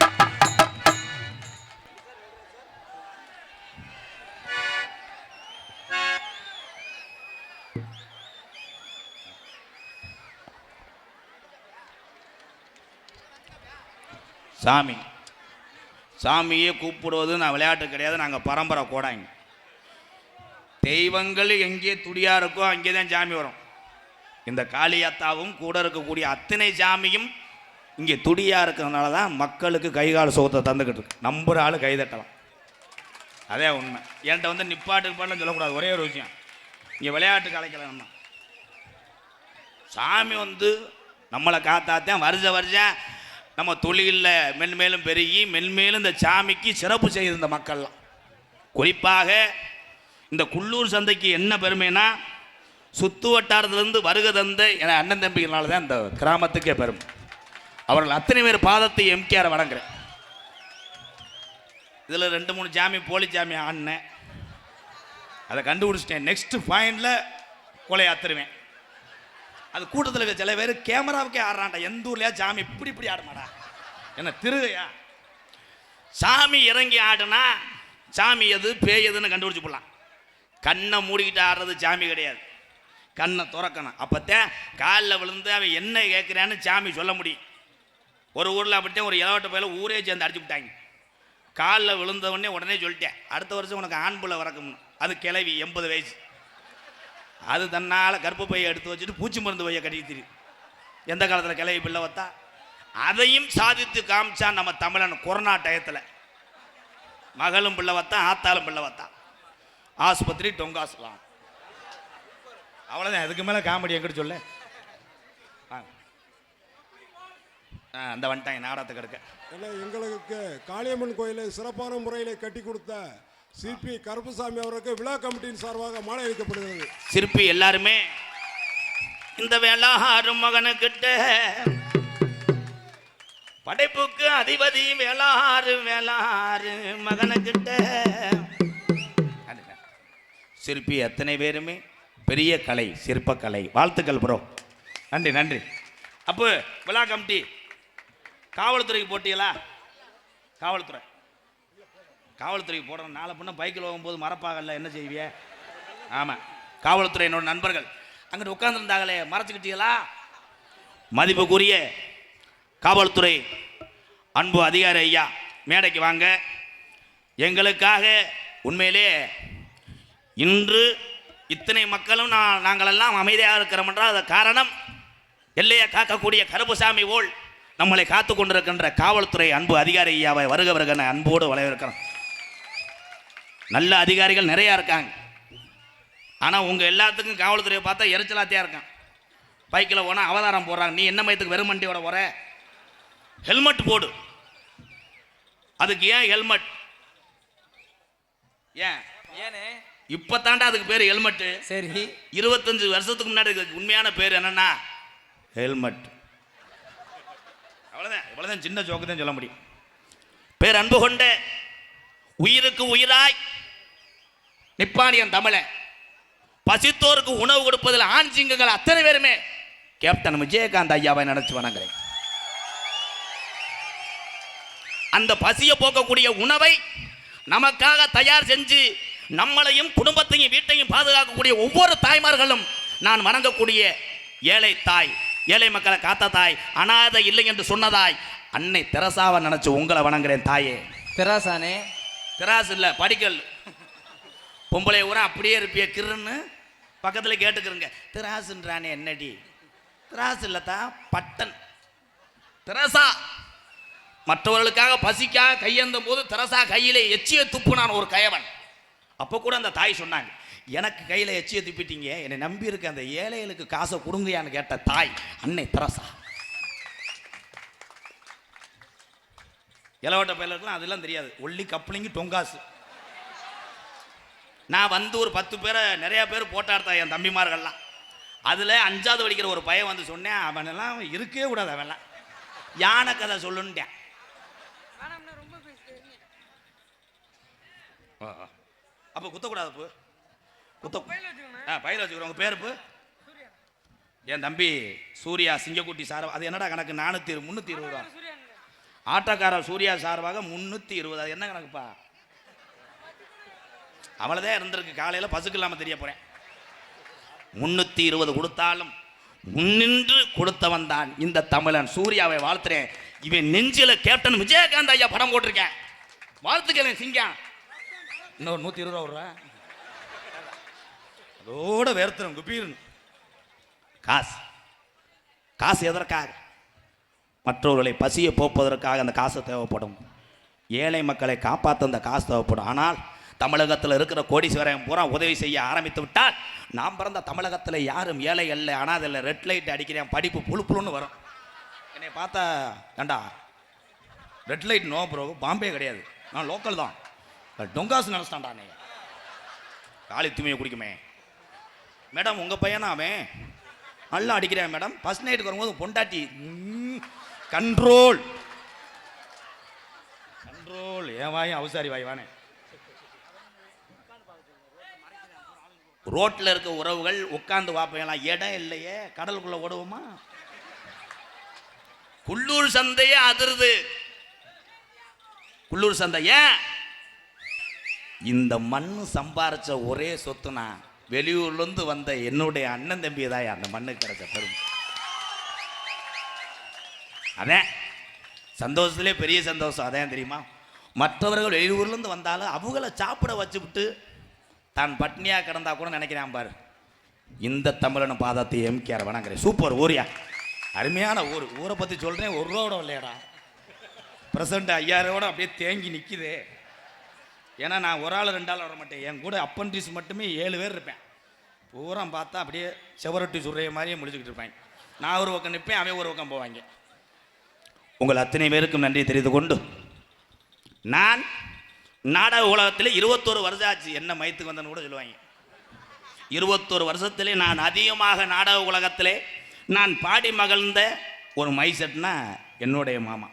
சாமி சாமியே கூப்பிடுவது நான் விளையாட்டு கிடையாது, நாங்கள் பரம்பரை கோடாங்க. தெய்வங்கள் எங்கே துடியா இருக்கோ அங்கே தான் சாமி வரும். இந்த காளியாத்தாவும் கூட இருக்கக்கூடிய அத்தனை சாமியும் இங்கே துடியா இருக்கிறதுனால தான் மக்களுக்கு கைகால சுகத்தை தந்துக்கிட்டு இருக்கு. நம்புற ஆள் கைதட்டலாம், அதே உண்மை. என்கிட்ட வந்து நிப்பாட்டுக்கு பாடலாம் சொல்லக்கூடாது. ஒரே ஒரு விஷயம், இங்கே விளையாட்டு கலைக்கல. நம்ம சாமி வந்து நம்மளை காத்தாத்தான் வருஷம் நம்ம தொழிலில் மென்மேலும் பெருகி மென்மேலும் இந்த சாமிக்கு சிறப்பு செய்த இந்த மக்கள்லாம். குறிப்பாக இந்த குள்ளூர் சந்தைக்கு என்ன பெருமைனா, சுத்து வட்டாரத்திலிருந்து வருகை தந்த என அண்ணன் தம்பிகளால தான் இந்த கிராமத்துக்கே பெருமை. அவர்கள் அத்தனை பேர் பாதத்தை எம்கேஆர் வணங்குறேன். இதில் 2-3 சாமி போலி சாமி ஆடினேன், அதை கண்டுபிடிச்சிட்டேன். நெக்ஸ்ட் பாயிண்டில் கொலை ஆத்துருவேன். அது கூட்டத்தில் இருக்க சில பேர் கேமராவுக்கே ஆடுறான்டா, எந்த ஊர்லையா சாமி இப்படி ஆடுமாடா, என்ன திருகையா? சாமி இறங்கி ஆடுனா சாமி எது பேய் எதுன்னு கண்டுபிடிச்சு போடலாம். கண்ணை மூடிக்கிட்டு ஆடுறது சாமி கிடையாது, கண்ணை திறக்கணும். அப்போத்தான் காலில் விழுந்து அவன் என்ன கேட்குறான்னு சாமி சொல்ல முடியும். ஒரு ஊரில் அப்படித்தான் ஒரு இளவட்ட பயில ஊரே சேர்ந்து அடிச்சு விட்டாங்க. காலில் விழுந்தவொடனே உடனே சொல்லிட்டேன், அடுத்த வருஷம் உனக்கு ஆண் புள்ள வரக்கும்னு. அது கிளவி 80 வயசு. அது தன்னால் கருப்பு பையை எடுத்து வச்சுட்டு பூச்சி மருந்து பையை கட்டி தெரியும். எந்த காலத்தில் கிளவி பிள்ளை வத்தா அதையும் சாதித்து காமிச்சான் நம்ம தமிழன். கொரோனா டயத்தில் மகளும் பிள்ளை வத்தா, ஆத்தாலும் பிள்ளை வத்தா, ஆஸ்பத்திரி டொங்காசலாம். அவ்வளோதான், அதுக்கு மேலே காமெடி எங்கிட்ட சொல்ல. அந்த வந்துட்டாங்க நாடகத்துக்கு எடுக்க. ஏன்னா எங்களுக்கு காளியம்மன் கோயிலை சிறப்பான முறையில் கட்டி கொடுத்த சிற்பி கருப்புசாமி அவருக்கு விழா கமிட்டியின் சார்பாக மாலை அளிக்கப்படுகிறது. சிற்பி எல்லாருமே இந்த வேளாறு மகனுக்கிட்ட படைப்புக்கு அதிபதி வேளாறு மகனுக்கிட்ட. சிற்பி அத்தனை பேருமே பெரிய கலை, சிற்பக்கலை. வாழ்த்துக்கள் ப்ரோ, நன்றி நன்றி. அப்போ விழா கமிட்டி காவல்துறைக்கு போட்டியலா? காவல்துறைக்கு போடுறோம். நாளை பின்ன பைக்கில் போகும்போது மறப்பாகல, என்ன செய்விய? ஆமாம், காவல்துறை என்னோட நண்பர்கள் அங்கிட்டு உட்காந்துருந்தாங்களே, மறைச்சிக்கிட்டீங்களா? மதிப்புக்குரிய காவல்துறை அன்பு அதிகாரி ஐயா மேடைக்கு வாங்க. எங்களுக்காக உண்மையிலே இன்று இத்தனை மக்களும் நாங்களெல்லாம் அமைதியாக இருக்கிறோம் என்றால் அது காரணம் எல்லையை காக்கக்கூடிய கருப்புசாமி போல் நம்மளை காத்து கொண்டிருக்கின்ற காவல்துறை அன்பு அதிகாரி ஐயாவை வருக வருகன அன்போடு வரவேற்கிறோம். நல்ல அதிகாரிகள் நிறையா இருக்காங்க. ஆனால் உங்கள் எல்லாத்துக்கும் காவல்துறையை பார்த்தா எரிச்சலாத்தையாக இருக்கான். பைக்கில் போனால் அவதாரம் போடுறாங்க. நீ என்ன மயத்துக்கு வெறும் வண்டியோட போகிற? ஹெல்மெட் போடு. அதுக்கு ஏன் ஹெல்மெட்? ஏனே இப்போ தாண்டா அதுக்கு பேர் ஹெல்மெட்டு. சரி, 25 வருஷத்துக்கு முன்னாடி இதுக்கு உண்மையான பேர் என்னன்னா ஹெல்மெட். அவ்வளோதான், இவ்வளோதான், சின்ன ஜோக்கு தான் சொல்ல முடியும். பேர் அன்பு கொண்ட உயிருக்கு உயிராய் நிப்பாணியன் தமிழன், பசித்தோருக்கு உணவு கொடுப்பதில் ஆண் சிங்கங்கள் அத்தனை பேருமே கேப்டன் விஜயகாந்த் ஐயாவை நினைச்சு வணங்குறேன். அந்த பசியை போக்கக்கூடிய உணவை நமக்காக தயார் செஞ்சு நம்மளையும் குடும்பத்தையும் வீட்டையும் பாதுகாக்கக்கூடிய ஒவ்வொரு தாய்மார்களும் நான் வணங்கக்கூடிய ஏழை தாய், ஏழை மக்களை காத்த தாய், அனாதை இல்லை என்று சொன்னதாய் அன்னை தெரசாவை நினைச்சு உங்களை வணங்குறேன் தாயே. தெராசானே? தெராசு இல்லை, படிக்கல். பொம்பளை ஊரா அப்படியே இருப்பிய கிருன்னு பக்கத்தில் கேட்டுக்கிறங்க. தெராசுன்றானே என்னடி? தெராசு இல்லத்தா, பட்டன். தெரசா மற்றவர்களுக்காக பசிக்காக கையேந்தும் போது தெரசா கையிலே எச்சியை துப்புனான் ஒரு கயவன். அப்போ கூட அந்த தாய் சொன்னாங்க, எனக்கு கையில் எச்சியை துப்பிட்டீங்க, என்னை நம்பி இருக்க அந்த ஏழைகளுக்கு காசை கொடுங்கயான்னு கேட்ட தாய் அன்னை தெரசா. இளவட்ட பயிலுக்குலாம் அதெல்லாம் தெரியாது. ஒல்லி கப்ளிங்கி டொங்காசு. நான் வந்து ஒரு 10 பேரை நிறையா பேர் போட்டாடுத்தா என் தம்பிமார்கள்லாம். அதில் 5வது படிக்கிற ஒரு பையன் வந்து சொன்னேன், அவனெல்லாம் இருக்கவே கூடாது, அவன்லாம் யானை கதை சொல்லுன்ட்டேன். அப்போ குத்தக்கூடாது. பயில வச்சுக்கிறோம். உங்கள் பேர்? என் தம்பி சூர்யா சிங்கக்குட்டி சார். அது என்னடா கணக்கு? 320 ரூபா. ஆட்டோக்காரர் சூர்யா சார்பாக 320. அது என்ன கணக்குப்பா? அவ்வளோதான் இருந்திருக்கு. காலையில் பசுக்கு இல்லாமல் தெரிய போகிறேன். 320 கொடுத்தாலும் முன்னின்று கொடுத்தவன் தான் இந்த தமிழன். சூர்யாவை வாழ்த்துறேன். இவன் நெஞ்சில கேப்டன் விஜயகாந்த் ஐயா படம் போட்டிருக்கேன். வாழ்த்துக்கிறேன் சிங்கம். இன்னொரு 120 ரூபா விடுறா, அதோட வேர்த்தரும் குப்பீர்னு. காசு காசு எதற்காக? மற்றவர்களை பசியை போப்பதற்காக அந்த காசு தேவைப்படும். ஏழை மக்களை காப்பாற்ற அந்த காசு தேவைப்படும். ஆனால் தமிழகத்தில் இருக்கிற கோடீஸ்வரன் பூரா உதவி செய்ய ஆரம்பித்து விட்டால் நாம் பிறந்த தமிழகத்தில் யாரும் ஏழை அல்ல. ஆனால் அதில் ரெட் லைட் அடிக்கிறேன், படிப்பு புழுப்புழுன்னு வரும். என்னை பார்த்தா ஏண்டா red light no bro, Bombay கிடையாது, நான் லோக்கல் தான், டொங்காசு நினச்சிட்டான்டா நீ, காலி தூமியை குடிக்குமே. மேடம் உங்கள் பையனா அவன் நல்லா அடிக்கிறேன் மேடம். ஃபர்ஸ்ட் நைட்டுக்கு வரும்போது பொண்டாட்டி கண்ட்ரோல் கண்ட்ரோல். ஏன் வாயும் அவசாரி வாய் வானே. ரோட்டில் இருக்க உறவுகள் உட்காந்து வாப்பையெல்லாம் இடம் இல்லையே, கடலுக்குள்ள ஓடுவோமா? குள்ளூர் சந்தையே அதிருது. குள்ளூர் சந்தை ஏன்? இந்த மண்ணு சம்பாரிச்ச ஒரே சொத்துனா வெளியூர்லேருந்து வந்த என்னுடைய அண்ணன் தம்பி தான் அந்த மண்ணுக்கு கிடைச்ச பெரும். அதான் சந்தோஷத்திலே பெரிய சந்தோஷம். அதான் தெரியுமா, மற்றவர்கள் வெளியூர்லேருந்து வந்தாலும் அவங்கள சாப்பிட வச்சுவிட்டு தான் பட்னியாக கிடந்தா கூட நினைக்கிறான் பாரு. இந்த தமிழன பாதத்தை எம்கேஆர் வணங்குறேன். சூப்பர் ஊரியா, அருமையான ஊர். ஊரை பற்றி சொல்கிறேன், 1 ரூபா இல்லையாடா. பிரசண்ட் 5000 அப்படியே தேங்கி நிற்கிது. ஏன்னா நான் ஒரு ஆள் 2 ஆள் வர மாட்டேன். என் கூட அப்பன்டிஸ் மட்டுமே 7 பேர் இருப்பேன். பூரா பார்த்தா அப்படியே செவரொட்டி சுடுற மாதிரியே முடிச்சுக்கிட்டு இருப்பேன். நான் ஒரு பக்கம் நிற்பேன், அவன் ஒரு பக்கம் போவாங்க. உங்கள் அத்தனை பேருக்கும் நன்றி தெரிந்து கொண்டு, நான் நாடக உலகத்தில் 21 வருஷம் ஆச்சு. என்ன மயத்துக்கு வந்தேன்னு கூட சொல்லுவாங்க. 21 வருஷத்திலே நான் அதிகமாக நாடக உலகத்திலே நான் பாடி மகிழ்ந்த ஒரு மைசெட்னா என்னுடைய மாமா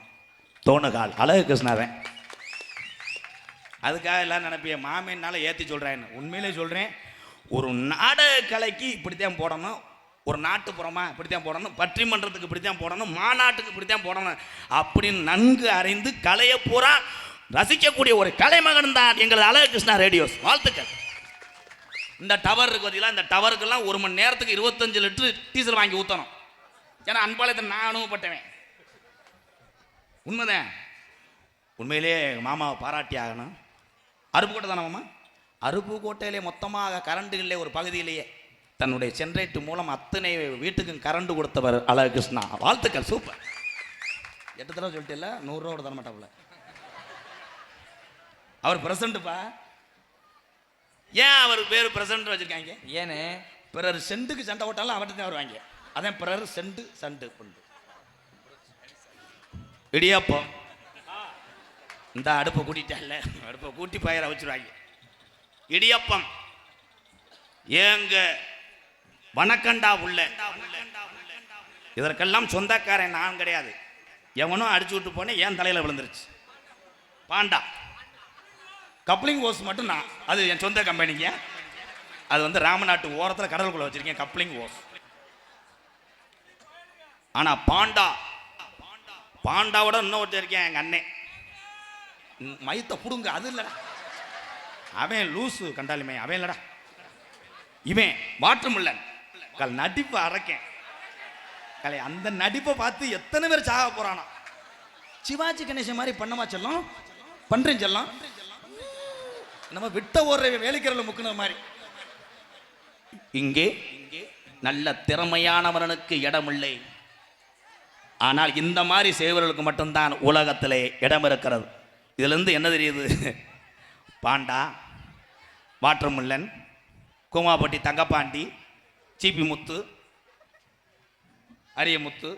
தோணுகால் அழகு கிருஷ்ணாவன். அதுக்காக எல்லாம் நினைப்பேன் மாமேனால ஏற்றி சொல்கிறேன். உண்மையிலே சொல்கிறேன், ஒரு நாடக கலைக்கு இப்படித்தான் போடணும், ஒரு நாட்டுப்புறமா இப்படித்தான் போடணும், பட்டிமன்றத்துக்கு இப்படித்தான் போடணும், மாநாட்டுக்கு இப்படித்தான் போடணும் அப்படின்னு நன்கு அறிந்து கலையை பூரா ரசிக்கக்கூடிய ஒரு கலைமகன் தான் எங்களது அழகு கிருஷ்ணா ரேடியோஸ். வாழ்த்துக்கள். இந்த டவர் இருக்கு பார்த்தீங்களா, இந்த டவருக்கெல்லாம் 1 மணி நேரத்துக்கு 25 லிட்டர் டீசல் வாங்கி ஊற்றணும். ஏன்னா அன்பாலயத்தை நான் அனுபவப்பட்டவன். உண்மைதான். உண்மையிலே மாமாவை பாராட்டி ஆகணும். அருப்புக்கோட்டை தானே மாமா? அருப்புக்கோட்டையிலே மொத்தமாக கரண்டுகளிலே ஒரு பகுதியிலேயே தன்னுடைய ஜென்ரேட்டு மூலம் அத்தனை வீட்டுக்கும் கரண்டு கொடுத்தவர் அழகு கிருஷ்ணா. வாழ்த்துக்கள். சூப்பர். 8 தடவை சொல்லிட்டு இல்லை, 100 ரூபா தர மாட்டாப்புல. அவர் பிரசண்ட்டுப்பா. ஏன் அவர் பேர் பிரசண்ட் வச்சிருக்காங்க? ஏன்னு பிறர் செண்டுக்கு சண்டை ஓட்டாலும் அவர்கிட்ட தான் வருவாங்க. அதான் பிறர் செண்டு சண்டு பண்ணு. இடியாப்பம் இந்த அடுப்பை கூட்டிட்டால, அடுப்பை கூட்டி பயிர வச்சுருவாங்க. இடியப்பம் ஏங்க வணக்கண்டா உள்ள. இதற்கெல்லாம் சொந்தக்காரன் நான் கிடையாது. எவனும் அடிச்சு விட்டு போனேன், என் தலையில் விழுந்துருச்சு. பாண்டா கப்ளிங் ஓஸ் மட்டும் நான், அது என் சொந்த கம்பெனிங்க. அது வந்து ராமநாட்டு ஓரத்தில் கடலுக்குள்ள வச்சிருக்கேன் கப்ளிங் ஓஸ். ஆனால் பாண்டா, பாண்டாவோட இன்னும் ஒருத்தர் இருக்கேன் எங்கள் அண்ணன். மயத்தை புடுங்க, அது இல்லைடா. அவன் லூசு கண்டாலுமே அவன் இல்லடா. இவன் வாட்டர்மில்லன் கல் நடிப்பை அரைக்கேன் கலை. அந்த நடிப்பை பார்த்து எத்தனை பேர் சாக போறானா. சிவாஜி கணேசன் மாதிரி பண்ணமா செல்லம், பண்றேன் செல்லம், நம்ம விட்ட ஒரு வேலைக்கிறல முக்குன மாதிரி. இங்கே நல்ல திறமையானவனுக்கு இடம் இல்லை. ஆனால் இந்த மாதிரி செய்வர்களுக்கு மட்டும்தான் உலகத்திலே இடம் இருக்கிறது. இதிலிருந்து என்ன தெரியுது? பாண்டா, வாட்டர்மில்லன், கோமாப்பட்டி தங்கப்பாண்டி, சிபி முத்து, அரியமுத்து,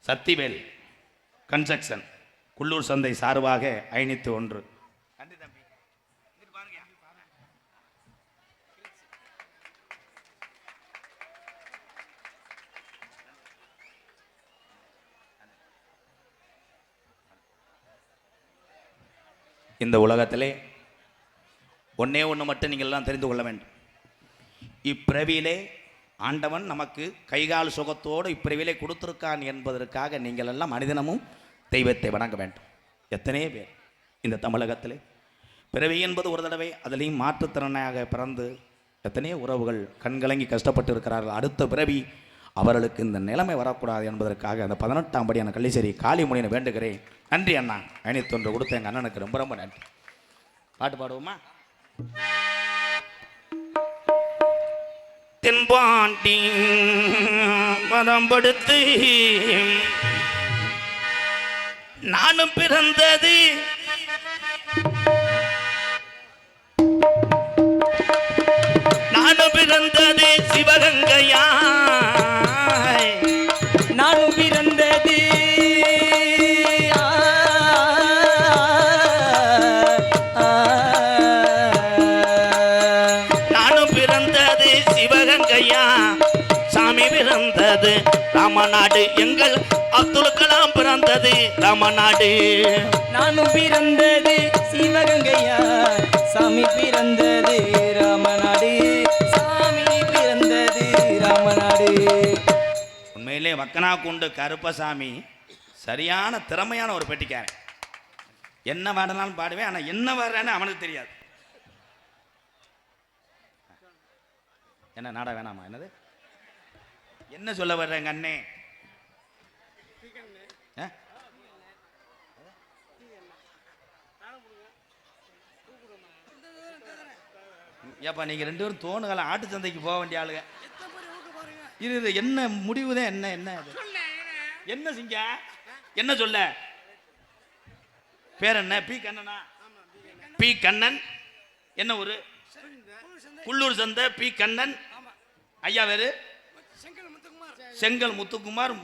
சத்திவேல் கன்ஸ்ட்ரக்ஷன் குள்ளூர் சந்தை சார்பாக 501. நன்றி தம்பி. இந்த உலகத்திலே ஒன்னே ஒன்று மட்டும் நீங்கள் எல்லாம் தெரிந்து கொள்ள வேண்டும். இப்பிறவியிலே ஆண்டவன் நமக்கு கைகால் சுகத்தோடு இப்பிறவியிலே கொடுத்திருக்கான் என்பதற்காக நீங்கள் எல்லாம் மனிதனமும் தெய்வத்தை வணங்க வேண்டும். எத்தனை பேர் இந்த தமிழகத்திலே பிறவி என்பது ஒரு தடவை, அதிலையும் மாற்றுத்திறனாக பிறந்து எத்தனையோ உறவுகள் கண்கலங்கி கஷ்டப்பட்டு இருக்கிறார்கள். அடுத்த பிறவி அவர்களுக்கு இந்த நிலைமை வரக்கூடாது என்பதற்காக அந்த 18ஆம் படியான கள்ளிசேரி காளிமுனியனை வேண்டுகிறேன். நன்றி அண்ணா, அணித்தொன்று கொடுத்த எங்கள் அண்ணனுக்கு ரொம்ப ரொம்ப நன்றி. பாட்டு பாடுவோமா? தென்பாண்டி பதம்படுத்து நானும் பிறந்தது சிவகங்கையா, நானும் பிறந்தது சிவகங்கையா, சாமி பிறந்தது ராமநாடு, எங்கள் அப்துல் கலாம் பிறந்தது ராமநாடு. நானும் பிறந்தது சிவகங்கையா, சாமி பிறந்தது ராமநாடு, சாமி பிறந்தது ராமநாடு. உண்மையிலே வக்கனா குண்டு கருப்பசாமி சரியான திறமையான ஒரு பெட்டிக்காரன். என்ன பாடினாலும் பாடுவேன், ஆனால் என்ன வர்றேன்னு அவனுக்கு தெரியாது. என்ன நாடா வேணாமா? என்னது என்ன சொல்ல வர்றேங்க அண்ணே? ஏப்பா நீங்கள் 2 பேரும் தோணுகாலம் ஆட்டு சந்தைக்கு போக வேண்டிய ஆளுங்க. இது என்ன முடிவுதான்? என்ன என்ன என்ன சிங்க என்ன சொல்ல? பேர் என்ன? பி கண்ணனா? பி கண்ணன். என்ன ஊரு? குள்ளூர் சந்தை. பி கண்ணன். ஐயா வேறு? செங்கல் முத்துக்குமார்.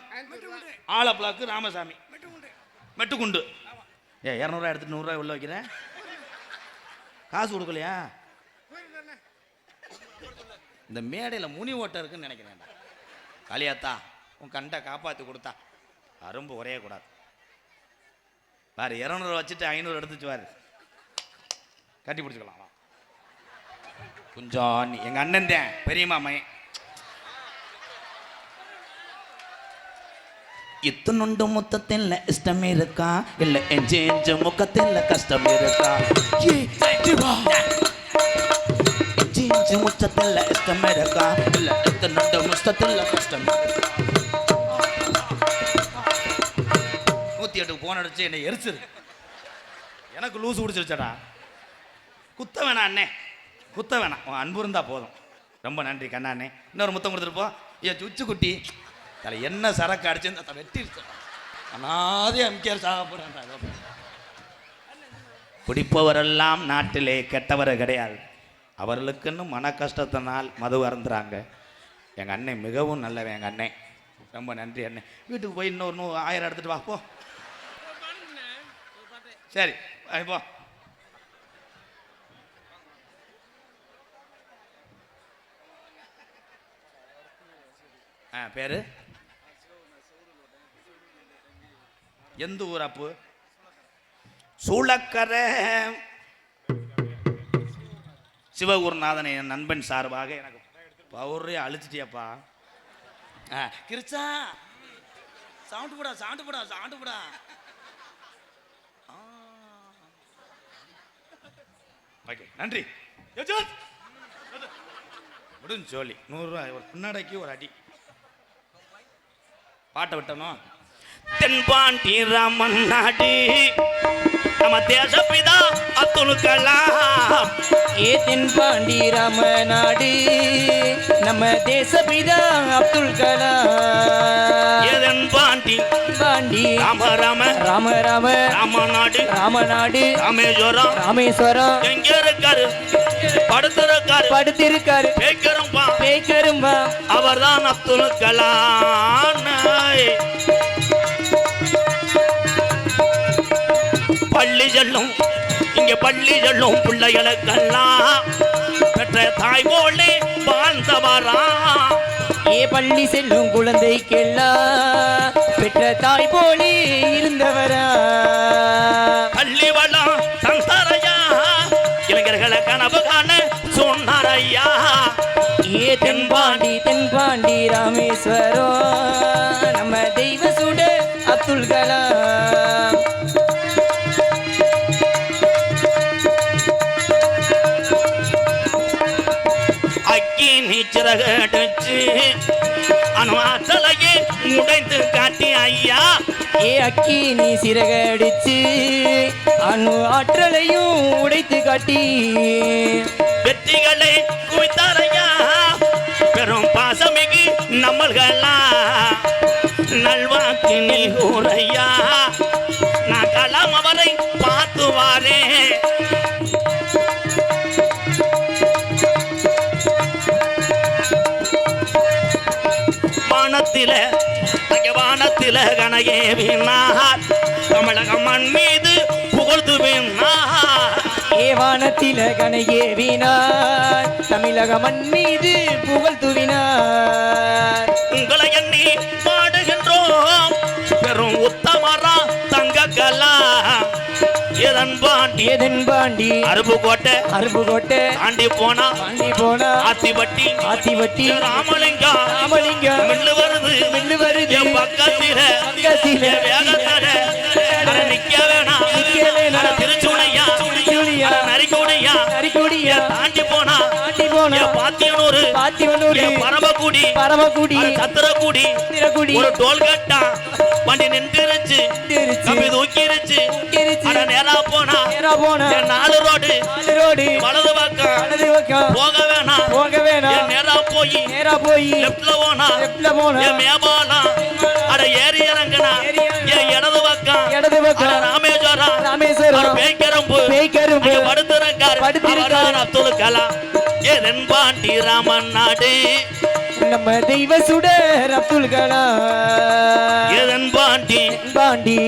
ஆலப்பிளாக்கு ராமசாமி. மெட்டுக்குண்டு. 200 எடுத்துட்டு 100 உள்ள வைக்கிறேன். காசு கொடுக்கலையா? இந்த மேடையில் முனி ஓட்டம் இருக்குன்னு நினைக்கிறேன். காளியாத்தா உன் கண்டை காப்பாற்றி கொடுத்தா அரும்பு குறைய கூடாது. வேறு 200 வச்சுட்டு 500 எடுத்துச்சு வாரு, கட்டி பிடிச்சிக்கலாம். கொஞ்சம் எங்கள் அண்ணன் தான் பெரிய மாமை. இத்தனுண்டு முத்தத்தில் இஷ்டம் இருக்கா, இல்லை எஞ்சு முக்கத்தில் கஷ்டம் இருக்கா? முச்சத்தில் இஷ்டம் இருக்கா, இல்லை இத்தனுண்டு முஷ்டத்தில் கஷ்டம் இருக்கா? 108 போன் அடிச்சு என்னை எரிச்சிரு. எனக்கு லூசு பிடிச்சிருச்சடா. குத்த வேணாம் அண்ணே, குத்த வேணாம். உன் அன்பு இருந்தால் போதும். ரொம்ப நன்றி கண்ணா அண்ணே. இன்னொரு முத்தம் கொடுத்துருப்போம். ஏன் சுச்சு குட்டி தலை என்ன சரக்கு அடிச்சு வெட்டிருச்சு. அனாதே எம்கேஆர் சாப்பிட்றேன். குடிப்பவரெல்லாம் நாட்டிலே கெட்டவர் கிடையாது. அவர்களுக்குன்னு மன கஷ்டத்தினால் மது அருந்துறாங்க. எங்கள் அண்ணன் மிகவும் நல்லவன். எங்கள் அண்ணன் ரொம்ப நன்றி அண்ணன். வீட்டுக்கு போய் இன்னொரு 1000 எடுத்துகிட்டு வா போ. சரி போ. பேரு எந்த ஊர் அப்பு? சூளக்கரை சிவகுருநாதன் என் நண்பன் சார்பாக எனக்கு பவுரே அழிச்சிட்டியாப்பா. கிருச்சா சவுண்டு போடா, சவுண்டு போடா, சவுண்டு போடா. ஓகே நன்றி. முடிஞ்சு சொல்லி 100 ரூபாய் ஒரு பின்னாடைக்கு ஒரு அடி. பாட்டை விட்டணும். தென்பாண்டி ராமன் நாடி நம்ம தேசப்பிதா அப்துல் கலாம். தென்பாண்டி ராமநாடு நம்ம தேசப்பிதா அப்துல் கலாம். தென்பாண்டி பாண்டி ராம ராம ராம ராம ராமநாடு ராமநாடு ராமேஸ்வரம் ராமேஸ்வரம். எங்க இருக்காரு? படுத்திருக்காரு. படுத்திருக்காரு. பேக்கரும்பா பேக்கரும்பா. அவர்தான் அப்துல் கலாம். பள்ளி செல்லும் இங்க பள்ளி செல்லும் பிள்ளைகளுக்கெல்லாம் பெற்ற தாய் போலே வாழ்ந்தவரா. பள்ளி செல்லும் குழந்தைக்கெல்லாம் பெற்ற தாய் போலே இருந்தவரா. பள்ளி வளம் தந்தாரையா, இளைஞர்களை கனவு காண சொன்னாரையா. தென்பாண்டி தென்பாண்டி ராமேஸ்வரம் நம்ம தெய்வ சுட அப்துல் கலாம். சிறகடிச்சு அணுவாற்றலையே உடைத்து காட்டி ஐயா. ஏ அக்கி நீ சிறகடிச்சு அணு ஆற்றலையும் உடைத்து காட்டி வெற்றிகளை குவித்தாரையா. பெரும் பாசமிகு நம்மள்களா நல்வாக்கு நீ ஊரையா. நான் கலாம் அவரை பார்த்து வாரே. வானத்தில வானத்தில கனகேவினார் தமிழக மண் மீது புகழ்ந்து வீணார். ஏவானத்தில கனையேவினார் தமிழக மண் மீது புகழ் துவினார். உங்களை எண்ணி பாடுகின்றோம் பெரும் உத்தமரா தங்க கலா. எதன் பாண்டி ஏதன் பாண்டி அருப்புக்கோட்டை அருப்புக்கோட்டை தாண்டி போனா தாண்டி போனா ஆத்திப்பட்டி ஆத்திவட்டி ராமலிங்கம் ராமலிங்கம் மில்லு வருது மில்லு வருது என் பக்கத்தில பக்கத்தில வேகத்தட நிக்க வேணாம் நிக்க வேணாம். திருச்சுனையா திருச்சுழியா நரிக்குடியா நரிக்குடியா தாண்டி போனா தாண்டி போனா பாத்தியனூர் பாத்திவனூர் பரமக்குடி பரமக்குடி சத்திரக்குடி திரக்குடி ஒரு டோல் கட்டா வண்டி நின்றுருச்சு திருச்சி கம்பி தூக்கிருச்சு திருச்சி அட நேரா போனா நேரா போனா என் 4 ரோடு நாலு ரோடு வலது பக்கம் வலது பக்கம் போக வேணாம் போக வேணாம். என் நேரா போய் நேரா போய் லெப்ட்ல போனா லெப்ட்ல போனா என் மேபாலம் அட ஏறி இறங்குனா ஏறி இறங்குனா. என் இடது பக்கம் இடது அட பக்கம் ராமேஸ்வரம் ராமேஸ்வரம் பேய்கரம்பு பேய்கரும்பு படுத்திருக்காரு படுத்திருக்காரு. அப்துல் கலாம் ஏதன் பாண்டி ராமன் நாடு. நம்ம தெய்வ சுடர் அப்துல் கலாம் ஏதன் பாண்டி பாண்டி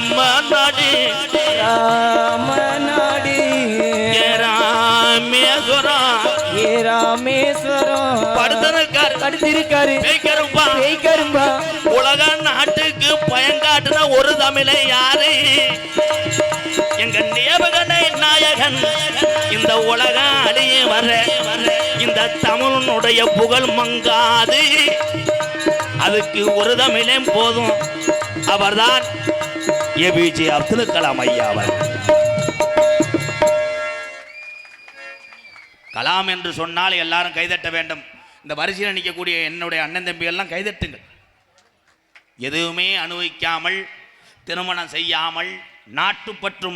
ராமநாடு ராமநாடு ராமேஸ்வரம் ஏ ராமேஸ்வரம் படுத்திருக்காரு படுத்திருக்காரு பேய்கரம்பா பேய்கரும்பா உலக நாட்டுக்கு பயங்காட்டுன ஒரு தமிழை யாரு? எங்க நேபகனை நாயகன் இந்த உலக அழிய வர இந்த தமிழனுடைய புகழ் மங்காது. அதுக்கு ஒரு தமிழே போதும், அவர்தான் ஏபிஜே அப்துல் கலாம் ஐயா அவர். கலாம் என்று சொன்னால் எல்லாரும் கைதட்ட வேண்டும். இந்த வரிசையில் நிற்கக்கூடிய என்னுடைய அண்ணன் தம்பி எல்லாம் கைதட்டுங்கள். எதுவுமே அனுபவிக்காமல் திருமணம் செய்யாமல் நாட்டுப்பற்று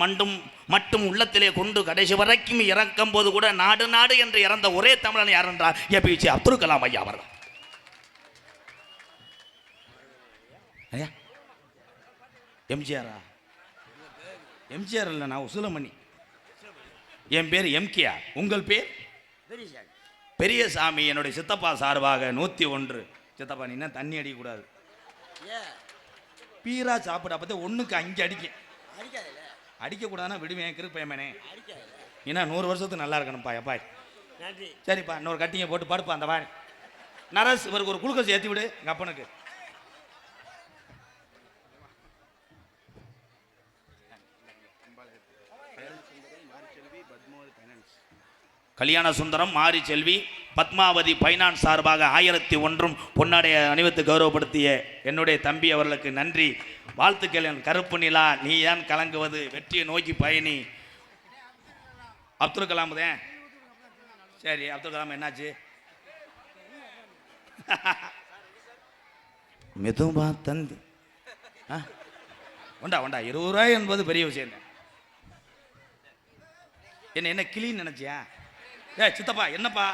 மட்டும் உள்ளத்திலே கொண்டு கடைசி வரைக்கும் இறக்கும் போது கூட நாடு நாடு என்று இறந்த ஒரே தமிழன் யார் என்றார் ஏபிஜே அப்துல் கலாம் ஐயா அவர். எம்ஜிஆரா? எம்ஜிஆர் இல்லை, நான் உசுலமணி. என் பேர் எம்கேஆர். உங்கள் பேர் பெரியசாமி. என்னுடைய சித்தப்பா சார்பாக 101. சித்தப்பா நீ என்ன தண்ணி அடிக்கக்கூடாது, பீரா சாப்பிட அப்போ 1க்கு 5 அடிக்கக்கூடாதுன்னா விடுவேன் கிருப்பேமனே. ஏன்னா 100 வருஷத்துக்கு நல்லா இருக்கணும்ப்பா எப்பாய். சரிப்பா இன்னொரு கட்டிங்க போட்டு படுப்பா. அந்த வாய் நரஸ் இவருக்கு ஒரு குளுக்கோஸ் ஏற்றி விடு எங்கள் அப்பனுக்கு. கல்யாண சுந்தரம் மாரி செல்வி பத்மாவதி பைனான்ஸ் சார்பாக 1001 பொன்னாடைய அணிவித்து கௌரவப்படுத்திய என்னுடைய தம்பி அவர்களுக்கு நன்றி, வாழ்த்துக்கள். என் கருப்பு நிலா நீ ஏன் கலங்குவது, வெற்றியை நோக்கி பயணி. அப்துல் கலாம் தான். சரி அப்துல் கலாம் என்னாச்சு? மெதுவா தந்து உண்டா 20 ரூபாய் என்பது பெரிய விஷயம். என்ன கிளின்னு நினைச்சியா? சித்தப்பா என்னப்பா?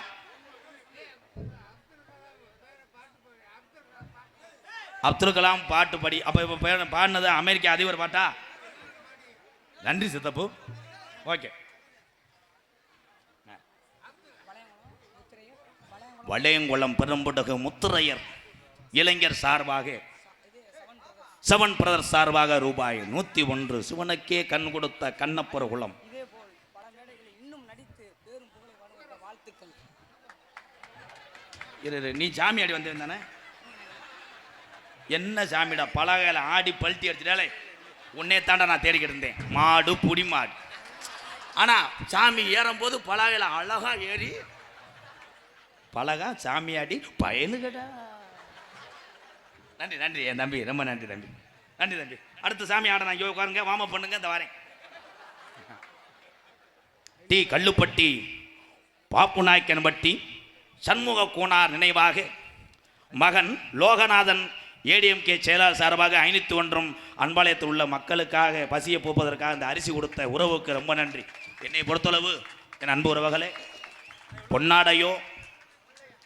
அப்துல் கலாம் பாட்டு படி. அப்ப இப்ப பாடினது அமெரிக்க அதிபர் பாட்டா? நன்றி சித்தப்பு. ஓகே. வளையங்குளம் பெரும்புடகு முத்துரையர் இளைஞர் சார்பாக 7 பிரதர் சார்பாக ரூபாய் 101. சிவனுக்கே கண் கொடுத்த கண்ணப்பர் குளம். நீ சாமி ஆடி வந்திருந்தானே? என்ன சாமிடா பலகையில ஆடி பல்ட்டி அடிச்சிட்டாலே உன்னே தாண்டா நான் தேடிக்கிட்டு இருந்தேன். மாடு புடி மாடு. ஆனா சாமி ஏறும்போது பலகையில அழகா ஏறி பலகா சாமி ஆடி பயனுகடா. நன்றி நன்றி என் தம்பி, ரொம்ப நன்றி தம்பி, நன்றி தம்பி. அடுத்த சாமி ஆட நான் உட்காருங்க, வாம பண்ணுங்க, இந்த வரேன். டி கல்லுப்பட்டி பாப்புநாயக்கன்பட்டி சண்முக கோனார் நினைவாக மகன் லோகநாதன் ஏடிஎம்கே செயலாளர் சார்பாக 501 அன்பாலயத்தில் உள்ள மக்களுக்காக பசியை போப்பதற்காக இந்த அரிசி கொடுத்த உறவுக்கு ரொம்ப நன்றி. என்னை பொறுத்தளவு என் அன்பு உறவுகளே, பொன்னாடையோ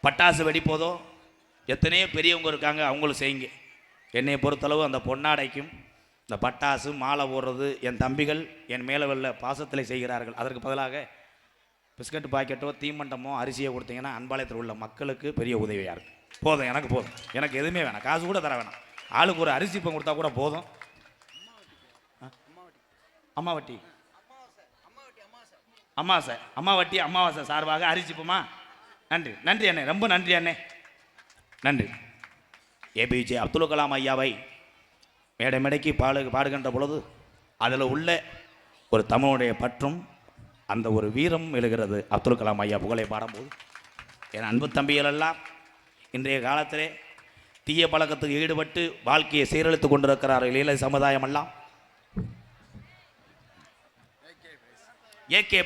பட்டாசு வெடிப்போதோ எத்தனையோ பெரியவங்க இருக்காங்க, அவங்களும் செய்யுங்க. என்னை பொறுத்தளவு அந்த பொன்னாடைக்கும் இந்த பட்டாசு மாலை போடுறது என் தம்பிகள் என் மேலே உள்ள பாசத்தில் செய்கிறார்கள். அதற்கு பதிலாக பிஸ்கட் பாக்கெட்டோ தீமண்டமோ அரிசியோ கொடுத்தீங்கன்னா அன்பாலயத்தில் உள்ள மக்களுக்கு பெரிய உதவியாக இருக்கும். போதும், எனக்கு போதும், எனக்கு எதுவுமே வேணாம், காசு கூட தர வேணாம். ஆளுக்கு ஒரு அரிசி இப்போ கொடுத்தா கூட போதும். அம்மாவட்டி அமாவாசை சார்பாக அரிசிப்போமா? நன்றி நன்றி அண்ணே, ரொம்ப நன்றி அண்ணே, நன்றி. ஏபிஜே அப்துல் கலாம் ஐயாவை மேடை மேடைக்கு பாடுகின்ற பொழுது அதில் உள்ள ஒரு தமிழுடைய பற்றும் அந்த ஒரு வீரம் எழுகிறது. அப்துல் கலாம் ஐயா புகழை பாடும்போது என் அன்பு தம்பிகளெல்லாம் இன்றைய காலத்திலே தீய பழக்கத்துக்கு ஈடுபட்டு வாழ்க்கையை சீரழித்து கொண்டிருக்கிறார்கள். இளைய சமுதாயம் எல்லாம் ஏகே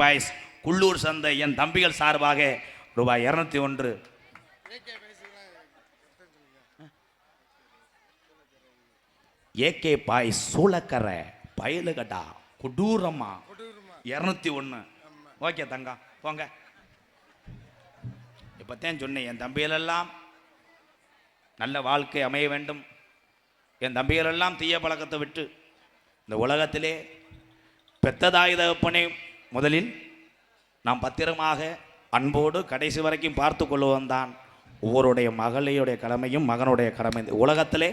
பாய்ஸ் குள்ளூர் சந்தை என் தம்பிகள் சார்பாக ரூபாய் 201. ஏகே பாய்ஸ் சூளக்கரை பயலுகட்டா கொடூரமா 201. ஓகே தங்கம், போங்க. இப்போத்தான் சொன்னேன், என் தம்பிகளெல்லாம் நல்ல வாழ்க்கை அமைய வேண்டும். என் தம்பிகளெல்லாம் தீய பழக்கத்தை விட்டு இந்த உலகத்திலே பெத்ததாய் தகப்பனை முதலில் நாம் பத்திரமாக அன்போடு கடைசி வரைக்கும் பார்த்து கொள்ளுவன் தான் ஒவ்வொருடைய மகளுடைய கடமையும் மகனுடைய கடமை. இந்த உலகத்திலே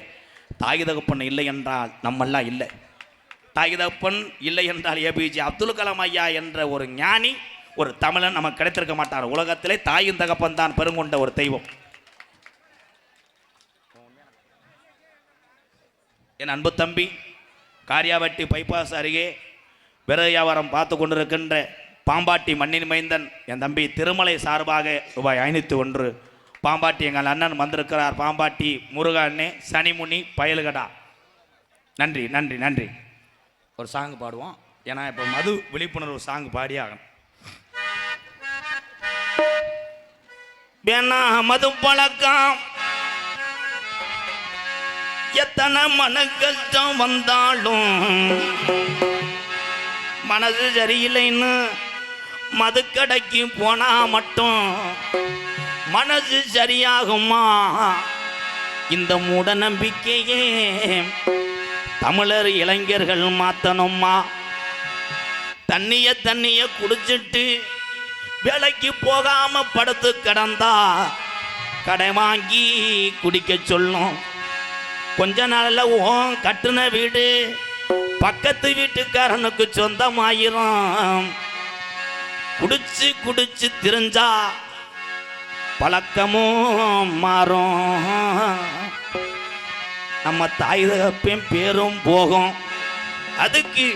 தாய் தகப்பன் இல்லை என்றால் நம்மெல்லாம் இல்லை. தாய் தகப்பன் இல்லை என்றால் ஏபிஜே அப்துல் கலாம் ஐயா என்ற ஒரு ஞானி, ஒரு தமிழன் நமக்கு கிடைத்திருக்க மாட்டார். உலகத்திலே தாயின் தகப்பன் தான் பெருங்கொண்ட ஒரு தெய்வம். என் அன்பு தம்பி காரியாவட்டி பைபாஸ் அருகே விறகு வியாபாரம் பார்த்து கொண்டிருக்கின்ற பாம்பாட்டி மண்ணின் மைந்தன் என் தம்பி திருமலை சார்பாக ரூபாய் 501. பாம்பாட்டி எங்கள் அண்ணன் வந்திருக்கிறார். பாம்பாட்டி முருகா அண்ணே, சனிமுனி பயலுகடா. நன்றி நன்றி நன்றி. ஒரு சாங் பாடுவோம், ஏன்னா இப்போ மது விழிப்புணர்வு சாங் பாடி ஆகணும். வேணா மது பழக்கம் எத்தனை மன கஷ்டம் வந்தாலும் மனது சரியில்லைன்னு மதுக்கடைக்கு போனா மட்டும் மனசு சரியாகுமா? இந்த மூட நம்பிக்கையே தமிழர் இளைஞர்கள் மாத்தணுமா? தண்ணிய குடிச்சிட்டு வேலைக்கு போகாம படுத்து கிடந்தா கடை வாங்கி குடிக்க சொல்லும். கொஞ்ச நாள்ல கட்டுன வீடு பக்கத்து வீட்டுக்காரனுக்கு சொந்தமாயிரும். குடிச்சு குடிச்சு திரிஞ்சா பழக்கமும் மாறும். நம்ம தாய் தகப்பன் பேரும் போகும். அதுக்கு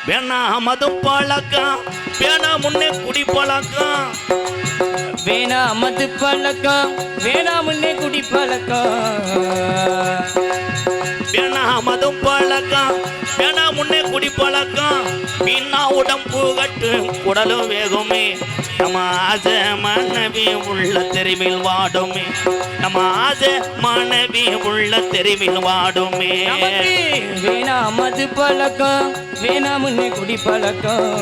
வேணா மது பழக்கம், வேணா முன்னே குடி பழக்கம், வேணா மது பழக்கம், வேணா முன்னே குடி பழக்கம், வேணா மது பழக்கம், வேணா முன்னே குடி பழக்கம். மீனா உடம்பு கட்டு குடலும் வேகுமே. நம்ம ஆசை மனைவி உள்ள தெருவில் வாடுமே. நம்ம ஆசை மனைவி உள்ள தெருவில் வாடுமே. வேணா மது பழக்கம், வேணா முன்னே குடி பழக்கம்.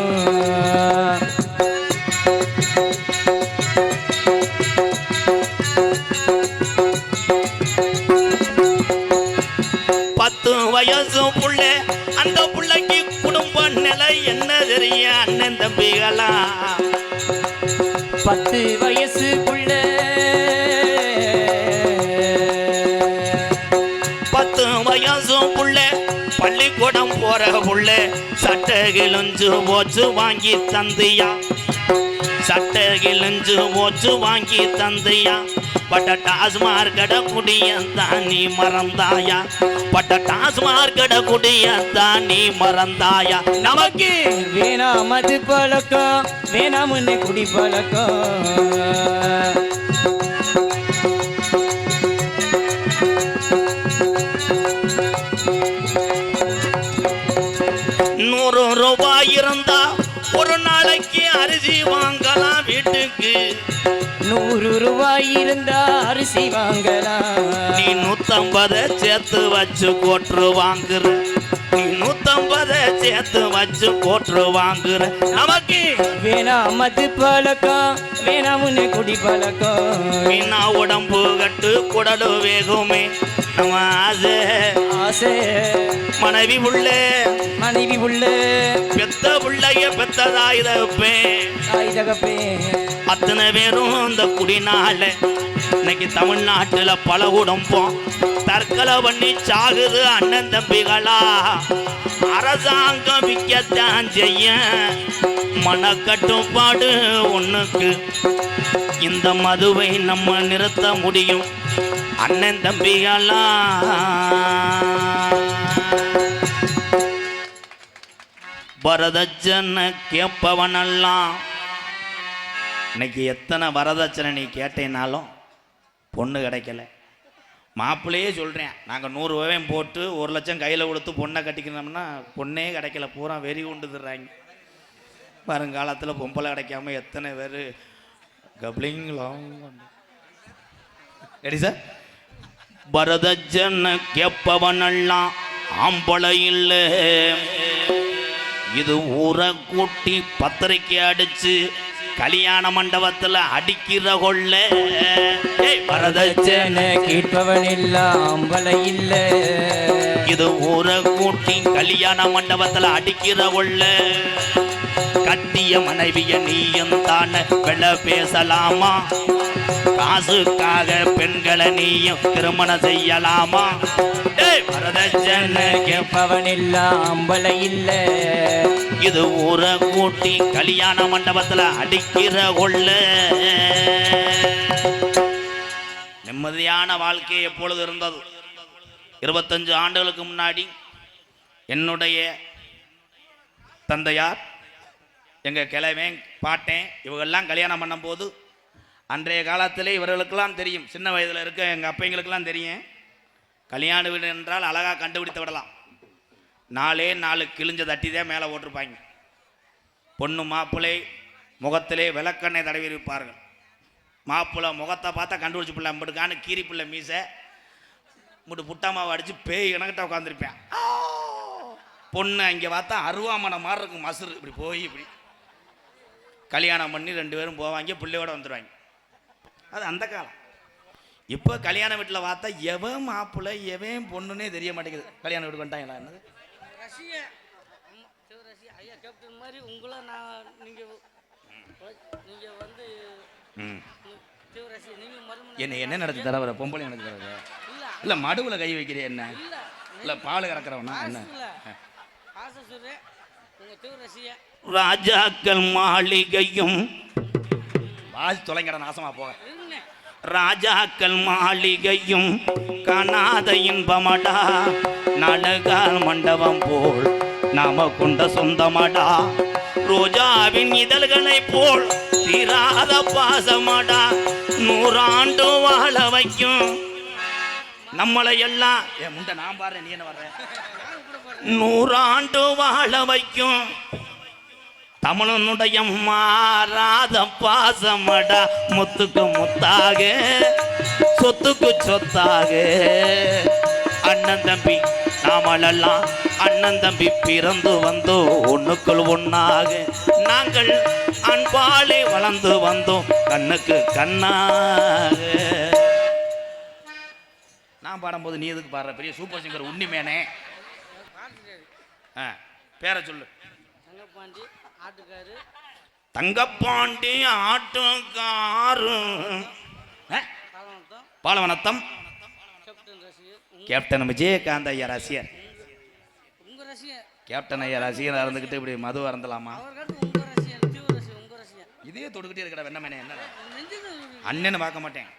10 வயசு புள்ள, அந்த புள்ளைக்கு குடும்ப நிலை என்ன தெரிய அண்ணன் தம்பிகளா? 10 வயசு புள்ள, 10 வயசு புள்ள, பள்ளிக்கூடம் போற புள்ள, சட்டை கிழிஞ்சு போச்சு வாங்கி தந்தியா, சட்டை கிழிஞ்சு போச்சு வாங்கி தந்தியா. பட்ட டாஸ்மார்க் கட குடியத்தான் நீ மறந்தாயா? பட்ட டாஸ்மார்க் கட குடியத்தான் நீ மறந்தாயா? நமக்கு வேணா மது பழக்கம், வேணா முன்னே குடி பழக்கம். 100 ரூபாய் இருந்தா ஒரு நாளைக்கு அரிசி வாங்கலாம் வீட்டுக்கு. 100 ரூபாய் இருந்தா அரிசி வாங்கலாம். நீ 150 சேர்த்து வச்சு கோட்ரு வாங்குற. நீ 150 சேர்த்து வச்சு கோட்ரு வாங்குற. நமக்கு வேணாம் மது பழக்கம், வேணாம் உன்னை குடி பழக்கம். வீணா உடம்பு கட்டு குடலு வேகுமே நம்ம ஆசை. ஆசை மனைவி உள்ள மனைவி உள்ள பெத்த பிள்ளைய பெத்ததாயுதப்பேன். தாய்தகப்பே அத்தனை பேரும் இந்த குடினால இன்னைக்கு தமிழ்நாட்டுல பல குடும்பம் தற்கொலை பண்ணி சாகுது அண்ணன் தம்பிகளா. அரசாங்கம் விற்கத்தான் செய்ய மனக்கட்டுப்பாடு ஒண்ணுக்கு. இந்த மதுவை நம்ம நிறுத்த முடியும் அண்ணன் தம்பிகளா. வரதட்சணை கேட்பவனெல்லாம் இன்னைக்கு எத்தனை வரதட்சணை நீ கேட்டேனாலும் பொண்ணு கிடைக்கல. மாப்பிள்ளையே சொல்கிறேன், நாங்கள் 100 ரூபாயும் போட்டு 1 லட்சம் கையில் கொடுத்து பொண்ணை கட்டிக்கணும்னா பொண்ணே கிடைக்கல. பூரா வெறி கொண்டுடுறாங்க. வருங்காலத்தில் பொம்பளை கிடைக்காம எத்தனை பேர் கப்ளிங்களாம் எடி சார். வரதட்சணை கேட்பவனெல்லாம் ஆம்பளை இல்லை. இது ஊரை கூட்டி பத்திரிக்கை அடிச்சு கல்யாண மண்டபத்துல அடிக்கிற கொள்ள. வரதட்சணை கேட்பவன் இல்ல ஆம்பளை இல்ல. இது ஊரை கூட்டி கல்யாண மண்டபத்துல அடிக்கிற கொள்ள. கட்டிய மனைவிய நீயும் தானே வெள்ள பேசலாமா? காசுக்காக பெண்களை நீயும் திருமணம் செய்யலாமா? வரதட்சணை கேட்பவன் இல்ல ஆம்பளை இல்ல. இது ஊரை கூட்டி கல்யாண மண்டபத்துல அடிக்கிற கொள்ள. நிம்மதியான வாழ்க்கை எப்பொழுது இருந்தது? 25 ஆண்டுகளுக்கு முன்னாடி என்னுடைய தந்தையார், எங்கள் கிழவன், பாட்டேன் இவங்கெல்லாம் கல்யாணம் பண்ணும்போது அன்றைய காலத்தில் இவர்களுக்கெல்லாம் தெரியும், சின்ன வயதில் இருக்க எங்கள் அப்பைங்களுக்கெல்லாம் தெரியும், கல்யாண வீடு என்றால் அழகாக கண்டுபிடித்து விடலாம். 4 கிழிஞ்ச தட்டி தான் மேலே ஓட்டிருப்பாங்க. பொண்ணு மாப்பிள்ளை முகத்திலே விளக்கெண்ணை தடவி இருப்பார்கள். மாப்பிள்ளை முகத்தை பார்த்தா கண்டுபிடிச்சி பிள்ளை அம்பிடுக்கான்னு கீரி பிள்ளை மீசை முட்டு புட்டாமாவை அடித்து பேய் கணக்கிட்ட உட்காந்துருப்பேன். பொண்ணு அங்கே பார்த்தா அருவாமனை மாதிரி இருக்கும் மசுறு. இப்படி போய் இப்படி கல்யாணம் பண்ணி 2 பேரும் போவாங்க, பிள்ளையோட வந்துடுவாங்க. அது அந்த காலம். இப்போ கல்யாண வீட்டில் பார்த்தா எவன் மாப்பிள்ளை எவன் பொண்ணுன்னே தெரிய மாட்டேங்குது. கல்யாண வீட்டுக்கு வந்துட்டாங்களா? என்னது ஐயா கேப்டன் மாதிரி உங்களை நான் நீங்கள் வந்து என்ன நடத்தி தரவர? பொம்பளை நடத்தி தரவர? இல்லை மடுவில் கை வைக்கிறேன் என்ன? இல்லை பால் கறக்கிறவனா என்ன? ராஜாக்கள் மாளிகையும் வாசி தொலைங்கட நாசமா போக. ராஜாக்கள் மாளிகையும் காணாத இன்பமடா. நாடகால் மண்டபம் போல் நாம கொண்ட சொந்தமடா. ரோஜாவின் இதழ்களை போல் தீராத பாசமடா. 100 ஆண்டு வாழ வைக்கும் நம்மளை எல்லாம். முண்ட நான் பாடுறேன், நீ என்ன வர்ற? 100 ஆண்டு வாழ வைக்கும் தமிழனுடைய மாறாத பாசமடா. முத்துக்கு முத்தாக சொத்துக்கு சொத்தாக அண்ணன் தம்பி நாமளெல்லாம் அண்ணன் தம்பி பிறந்து வந்தோம் ஒண்ணுக்குள் ஒன்னாக. நாங்கள் அன்பாலே வளர்ந்து வந்தோம் கண்ணுக்கு கண்ணாக. நான் பாடும்போது நீ எதுக்கு பாடுற? பெரிய சூப்பர் சிங்கர் உன்னிமேனே. பேரை சொல்லு. தங்கப்பாண்டி ஆட்டுக்காரு பாலவனத்தம் கேப்டன் விஜயகாந்த் ஐயா ரசிகர். கேப்டன் ஐயா ரசிகர் இருந்துக்கிட்டு இப்படி மது அறந்தலாமா? இதே தொடுக்கிட்டே இருக்கடா வெண்ணமேனே. என்ன அண்ணன்னு பார்க்க மாட்டேன்.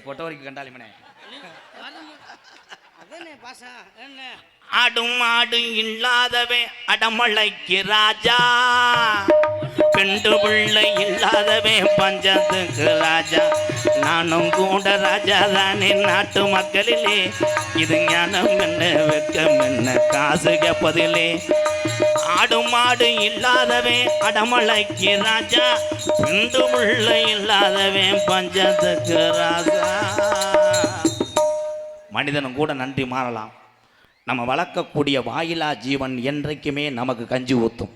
பொட்ட வரைக்கும் கண்டாலி மனே. ஆடும் ஆடு இல்லாதவே அடமலைக்கு ராஜா. பெண்டு பிள்ளை இல்லாதவே பஞ்சத்துக்கு ராஜா. நானும் கூட ராஜா தானே நாட்டு மக்களிலே. இது ஞானம் என்ன வெக்கம் என்ன காசு கேட்பதிலே. ஆடு மாடு இல்லாதவே அடமலைக்கு ராஜா. பெண்டு பிள்ளை இல்லாதவே பஞ்சத்துக்கு ராஜா. மனிதனும் கூட நன்றி மாறலாம். நம்ம வளர்க்கக்கூடிய வாயிலா ஜீவன் என்றைக்குமே நமக்கு கஞ்சி ஊற்றும்.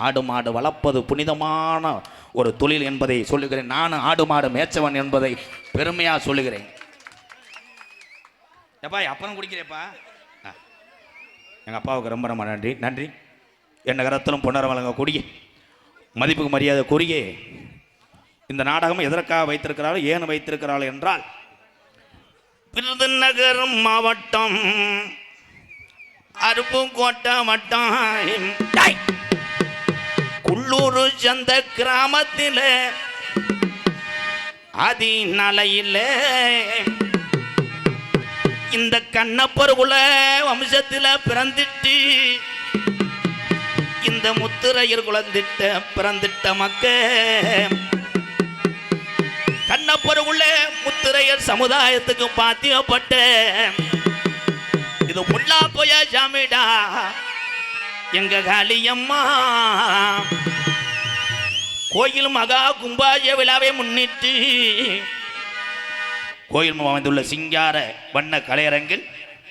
ஆடு மாடு வளர்ப்பது புனிதமான ஒரு தொழில் என்பதை சொல்லுகிறேன். நானும் ஆடு மாடு மேய்ச்சவன் என்பதை பெருமையாக சொல்லுகிறேன். எப்பா அப்புறம் குடிக்கிறேப்பா. எங்கள் அப்பாவுக்கு ரொம்ப ரொம்ப நன்றி. நன்றி. என் நகரத்திலும் பொன்னரம் வழங்கக்கூடிய மதிப்புக்கு மரியாதை கூறிய இந்த நாடகம் எதற்காக வைத்திருக்கிறார்கள், ஏன் வைத்திருக்கிறார்கள் என்றால், விருதுநகர் மாவட்டம் அருப்புக்கோட்டை வட்டம் குள்ளூர் சந்த கிராமத்தில் அதிநலையில் இந்த கண்ணப்பருகுல வம்சத்தில் பிறந்துட்டு இந்த முத்துரையர் குழந்திட்ட பிறந்திட்ட மக்க கண்ணப்பருகுல முத்துரையர் சமுதாயத்துக்கு பாத்தியப்பட்ட இது முல்லா போய ஜாமிடா எங்க காளியம்மா. கோயில் மகா கும்பாஜ விழாவை முன்னிட்டு கோயில் அமைந்துள்ள சிங்கார வண்ண கலையரங்கில்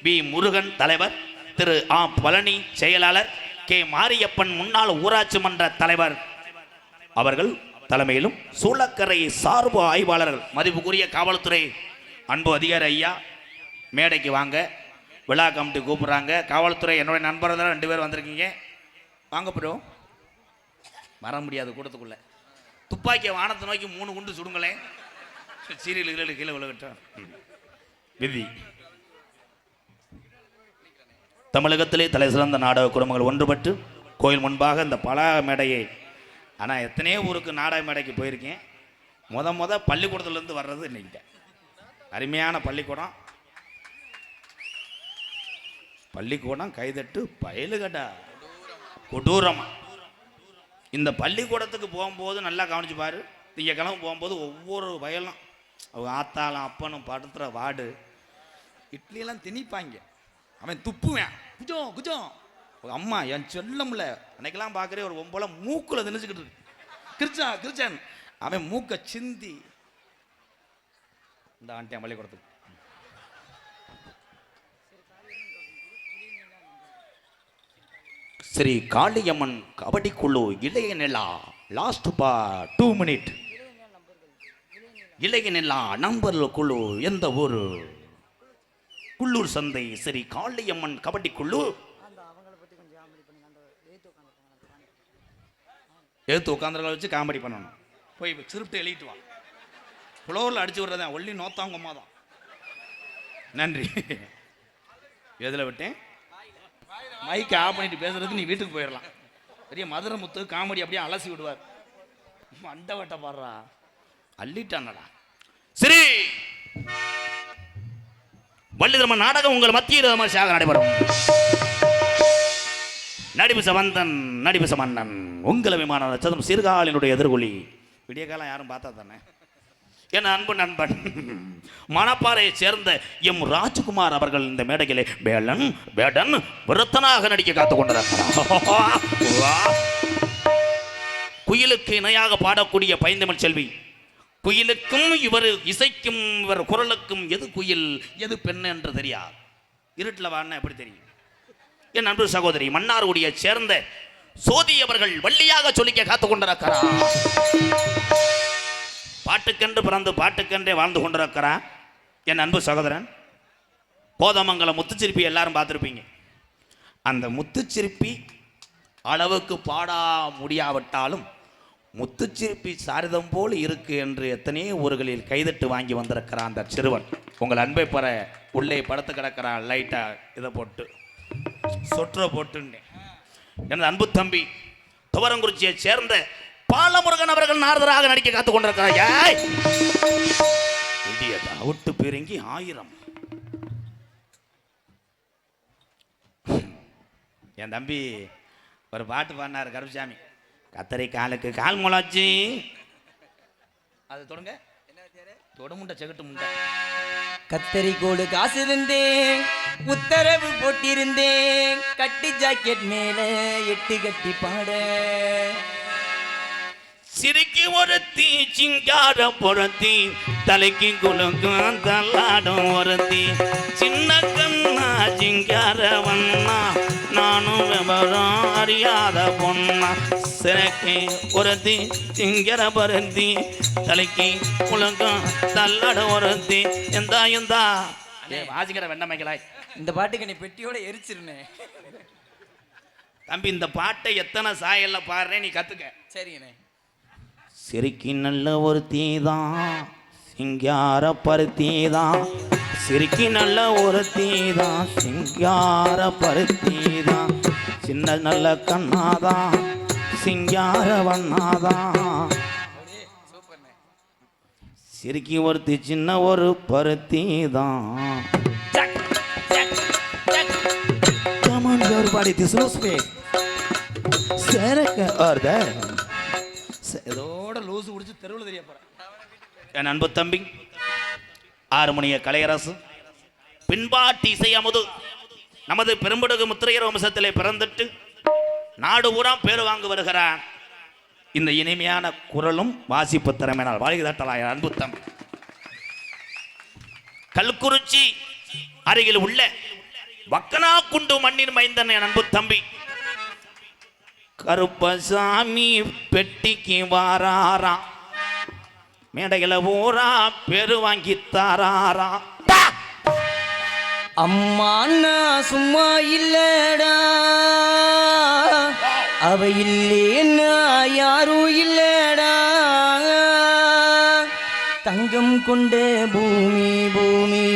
பி முருகன் தலைவர், திரு ஆ பழனி செயலாளர், கே மாரியப்பன் முன்னாள் ஊராட்சி மன்ற தலைவர் அவர்கள் தலைமையிலும் சூளக்கரை சார்பு ஆய்வாளர்கள் மதிப்புக்குரிய காவல்துறை அன்பு அதிகாரி ஐயா மேடைக்கு வாங்க. விழா கமிட்டி கூப்பிட்றாங்க. காவல்துறை என்னுடைய நண்பர்கள் தான் 2 பேர் வந்திருக்கீங்க. வாங்க ப்ரோ. வர முடியாது கூட்டத்துக்குள்ளே. துப்பாக்கியை வானத்தை நோக்கி 3 குண்டு சுடுங்களேன். சீரியல் கீழே விழுகட்டும். விதி. தமிழகத்திலே தலை சிறந்த நாடக குடும்பங்கள் ஒன்றுபட்டு கோயில் முன்பாக இந்த பல மேடையை, ஆனால் எத்தனையோ ஊருக்கு நாடக மேடைக்கு போயிருக்கேன். முத பள்ளிக்கூடத்துலேருந்து வர்றது இன்னைக்கு அருமையான பள்ளிக்கூடம். பள்ளிக்கூடம் கைதட்டு பயலுகடா கொடூரமா. இந்த பள்ளிக்கூடத்துக்கு போகும்போது நல்லா கவனிச்சு பாரு. திங்கக்கிழமை போகும்போது ஒவ்வொரு வயலும் அவங்க ஆத்தாலும் அப்பனும் படுத்துகிற வார்டு இட்லியெல்லாம் திணிப்பாங்க. அவன் துப்புவேன், குஜம் குஜம். அம்மா என் செல்லம்ல அன்னைக்கெல்லாம் பார்க்குறே ஒரு ஒம்போல மூக்கில் திணிச்சுக்கிட்டு இருக்கு. கிருச்சன் அவன் மூக்கை சிந்தி இந்த ஆண்டியான் பள்ளிக்கூடத்துக்கு. ஸ்ரீ காளியம்மன் கபடி குழு இளைய நிலா லாஸ்ட் 2 மினிட். இளைய நிலா நம்பர் குழு எந்த ஊரு? குள்ளூர் சந்தை. ஸ்ரீ காளியம்மன் கபடி குழு எழுத்து உட்காந்துருக்க வச்சு காமெடி பண்ணணும். போய் ஸ்கிரிப்ட் எழுதிட்டு வா. ஃப்ளோரில் அடிச்சு விடுறதா ஒல்லி நோத்தாங்கம்மா தான். நன்றி. எதில் விட்டேன்? மைக்கை ஆஃப் பண்ணிட்டு பேசுறதுக்கு நீ வீட்டுக்கு போயிடலாம். பெரிய மதுரை முத்து காமெடி அப்படியே அலசி விடுவார். அண்டை வட்ட பாடுறா அள்ளிட்டானடா. சரி, வள்ளிதர்ம நாடகம் உங்கள் மத்தியில் விமர்சையாக நடைபெறும். நடிபு சமந்தன் நடிபு சமன்னன் உங்களை விமான நட்சத்திரம் சீர்காழினுடைய எதிர்கொலி. விடிய காலம் யாரும் பார்த்தா தானே. என் அன்பு நண்பன் மணப்பாறையை சேர்ந்த எம் ராஜ்குமார் அவர்கள் இந்த மேடையிலே வேடன் விருத்தனாக நடிக்க காத்துக் கொண்டிருக்கிறார். குயிலுக்கு இணையாக பாடக்கூடிய பைந்தமிழ் செல்வி. குயிலுக்கும் இவர் இசைக்கும் இவர் குரலுக்கும் எது குயில் எது பெண் என்று தெரியாது. இருட்டில் வாடினா எப்படி தெரியும்? என் அன்பு சகோதரி மன்னார்குடியை சேர்ந்த சோதி அவர்கள் வள்ளியாக சொல்லிக்க காத்துக் கொண்டிருக்கிறார். பாட்டுக்கென்று பிறந்து பாட்டுக்கென்றே வாழ்ந்து கொண்டிருக்கிறான் என் அன்பு சகோதரன். கோதமங்கலம் முத்துச்சிற்பி எல்லாரும் பார்த்துருப்பீங்க. அந்த முத்துச்சிற்பி அளவுக்கு பாடா முடியாவிட்டாலும் முத்துச்சிற்பி சாரிதம் போல் இருக்கு என்று எத்தனையோ ஊர்களில் கைதட்டு வாங்கி வந்திருக்கிறான் அந்த சிறுவன். உங்கள் அன்பை பெற உள்ளே படுத்து கிடக்கிறான். லைட்டா இதை போட்டு சொற்ற போட்டுன்னே எனது அன்பு தம்பி துவரங்குறிச்சியை சேர்ந்த பாலமுருகன் அவர்கள் நாரதராக நடிக்க காத்துக் கொண்டிருக்கிறார். விட்டு பெருங்கி 1000. என் தம்பி ஒரு பாட்டு பாடினார் கருப்புசாமி. கத்தரிக்காலுக்கு கால் முளைச்சி அது தொடுங்க தொடுமுண்டை செகட்டு முண்டை கத்தரிக்கோடு காசு இருந்தேன் உத்தரவு போட்டிருந்தேன் கட்டி ஜாக்கெட் மேல எட்டு கட்டி பாட சிரிக்கி ஒருத்தி சிங்கார பொருத்தி தலைக்கு குலுக்கும் தள்ளாடும் ஒருத்தி சின்ன கண்ணா சிங்கார வண்ணா நானும் விவரம் அறியாத பொண்ணா சிறக்கி ஒருத்தி சிங்கர பருத்தி தலைக்கு குலுக்கும் தள்ளாட ஒருத்தி எந்தா வாசிக்கிற வெண்ணமைகளாய் இந்த பாட்டுக்கு நீ பெட்டியோட எரிச்சிருனே தம்பி இந்த பாட்டை எத்தனை சாயல்ல பாடுறேன் நீ கத்துக்க சரிங்கண்ணே சிரிக்கி நல்ல ஒரு தீதான் சிங்கார பருத்திதான் சிரிக்கி நல்ல ஒரு தீதான் சிங்கார பருத்திதான் சின்ன நல்ல கண்ணாதான் சிங்கார வண்ணாதான் சிரிக்கி ஒருத்தி சின்ன ஒரு பருத்திதான் Come on, everybody, this is space. இதோட லூசு குடிச்சு தெருவில் தெரிய போறேன் என் அன்பு தம்பி ஆறுமணிய கலையரசு பின்பாட்டி இசை அமுது நமது பெரும்படுகு முத்திரையர் வம்சத்திலே பிறந்துட்டு நாடு ஊரா பேரு வாங்க வருகிறான் இந்த இனிமையான குரலும் வாசிப்பு திறமையினால் வாழ்கிறதா என் அன்பு தம்பி கல்குறிச்சி அருகில் உள்ள வக்கனா குண்டு மண்ணின் மைந்தன் என் அன்பு தம்பி கருப்பசாமி பெட்டிக்கு வாராராம் மேடையில ஊரா பேரு வாங்கி தாராரா அம்மா அண்ணா சும்மா இல்லடா அவ இல்லேன்னா யாரும் இல்லடா தங்கம் கொண்ட பூமி பூமி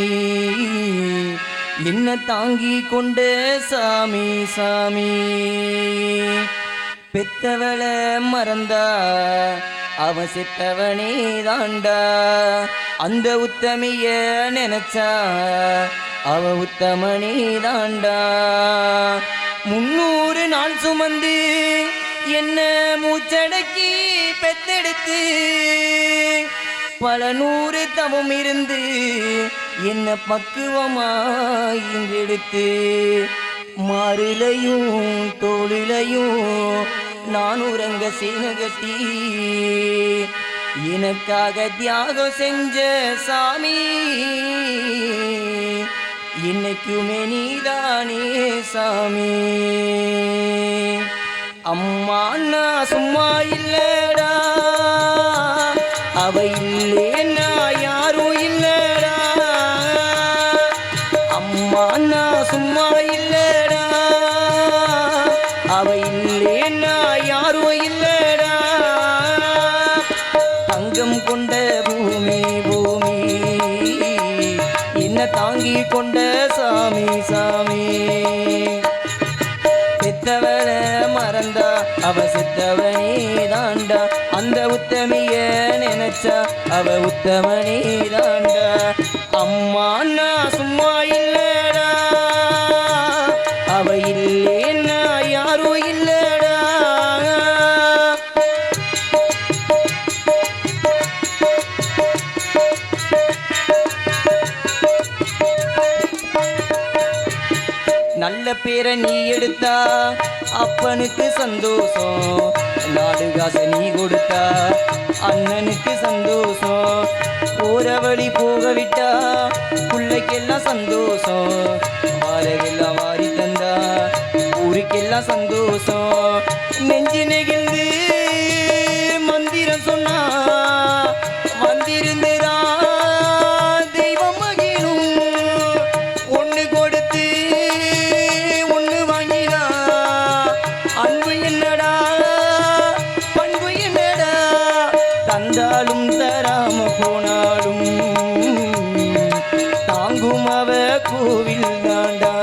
என்ன தாங்கி கொண்ட சாமி சாமி பெத்தவள மறந்தா அவ செத்தவனே தாண்டா அந்த உத்தமிய நினைச்சா அவ உத்தமனே தாண்டா 300 நாள் சுமந்து என்ன மூச்சடக்கி பெத்தெடுத்து பல 100 தவம் இருந்து என்ன பக்குவமாய் எடுத்து மாறிலையும் தோளிலையும் நான் உறங்க சீன கட்டி எனக்காக தியாகம் செஞ்ச சாமி இன்னைக்குமே நீதானே சாமி அம்மா அண்ணா சும்மா இல்லடா அவ இல்லேன்னா யாரும் இல்லடா அம்மா அண்ணா சும்மா இல்லடா அவ இல்லேன்னா யாரும் இல்லடா தங்கம் கொண்ட பூமி பூமி என்ன தாங்கி கொண்ட சாமி சாமி செத்தவள மறந்தா அவ செத்தவனே தாண்டா அந்த உத்தமிய நினைச்சா அவ உத்தமனே தாண்டா அம்மா அண்ணா சும்மா இல்லடா அவ இல்லேன்னா யாரும் இல்லடா நல்ல பேரை நீ எடுத்தா அப்பனுக்கு சந்தோஷம் நாடு காசை நீ கொடுத்தா அண்ணனுக்கு சந்தோஷம் போற வழி போக விட்டா பிள்ளைக்கெல்லாம் சந்தோஷம் வாரவெல்லாம் வாரி தந்தா ஊருக்கெல்லாம் சந்தோஷம் நெஞ்சு நெகிழ்ந்து மந்திரம் சொன்னா வந்திருந்ததா தெய்வம் மகிழும் ஒன்று கொடுத்து ஒன்று வாங்கினா அன்பு என்னடா பண்பு என்னடா தந்தாலும் தராம போனாலும் தாங்கும் அவ கோவில் தாண்டா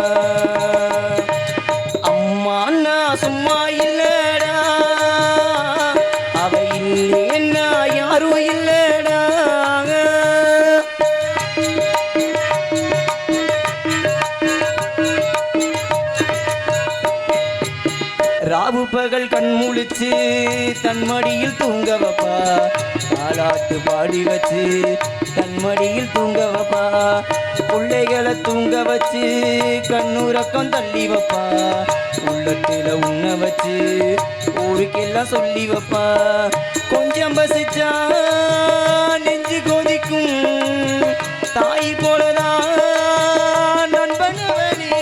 அம்மா அண்ணா சும்மா இல்லடா அவ இல்லேன்னா யாரும் இல்லடா ராவு பகல் கண் முழிச்சு தன் மடியில் தூங்க வைப்பா தாலாட்டு பாடி வச்சு தன் மடியில் தூங்க வைப்பா பிள்ளைகளை தூங்க வச்சு கண்ணுறக்கம் தள்ளி வைப்பா உள்ளத்துல உண்ண வச்சு ஊருக்கெல்லாம் சொல்லி வைப்பா கொஞ்சம் பசிச்சா நெஞ்சு கொதிக்கும் தாய் போலதான் நண்பனவனே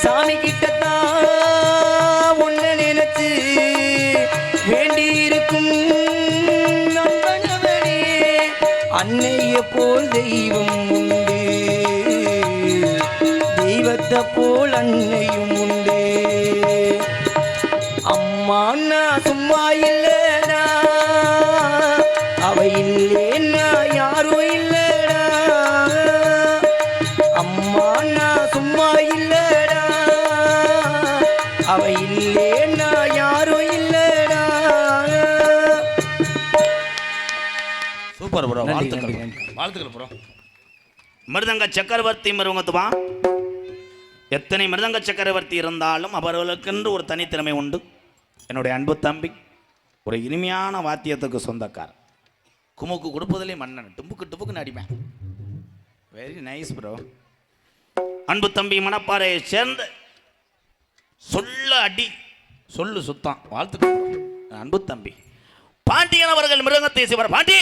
சாமி கிட்டத்தான் உன்னை நினைச்சு வேண்டி இருக்கும் நண்பனவனே அன்னைய போல் தெய்வம் உண்டு தெய்வத்தை போல் அன்னையும் உண்டு அம்மா நான் சும்மா இல்லடா அவ இல்லேன்னா யாரும் இல்லடா அம்மா நான் சும்மா இல்லடா அவ இல்லேன்னா யாரும் இல்லடா சூப்பர் ப்ரோ, நன்றி, வாழ்த்துக்கள் நன்றி, வாழ்த்துக்கள் ப்ரோ. மிருதங்க சக்கரவர்த்தி மருவங்கத்துவா எத்தனை மிருதங்க சக்கரவர்த்தி இருந்தாலும் அவர்களுக்கென்று ஒரு தனித்திறமை உண்டு. என்னுடைய அன்பு தம்பி ஒரு இனிமையான வாத்தியத்துக்கு சொந்தக்காரர், குமுக்கு கொடுப்பதிலே மன்னன், டும்புக்கு டும்புக்குன்னு அடிப்பேன். Very nice bro. அன்பு தம்பி மணப்பாறையை சேர்ந்த சொல்ல அடி சொல்லு சுத்தம், வாழ்த்துக்கள் bro. அன்பு தம்பி பாண்டியன் அவர்கள் மிருதங்கத்தை சிவர் பாண்டி.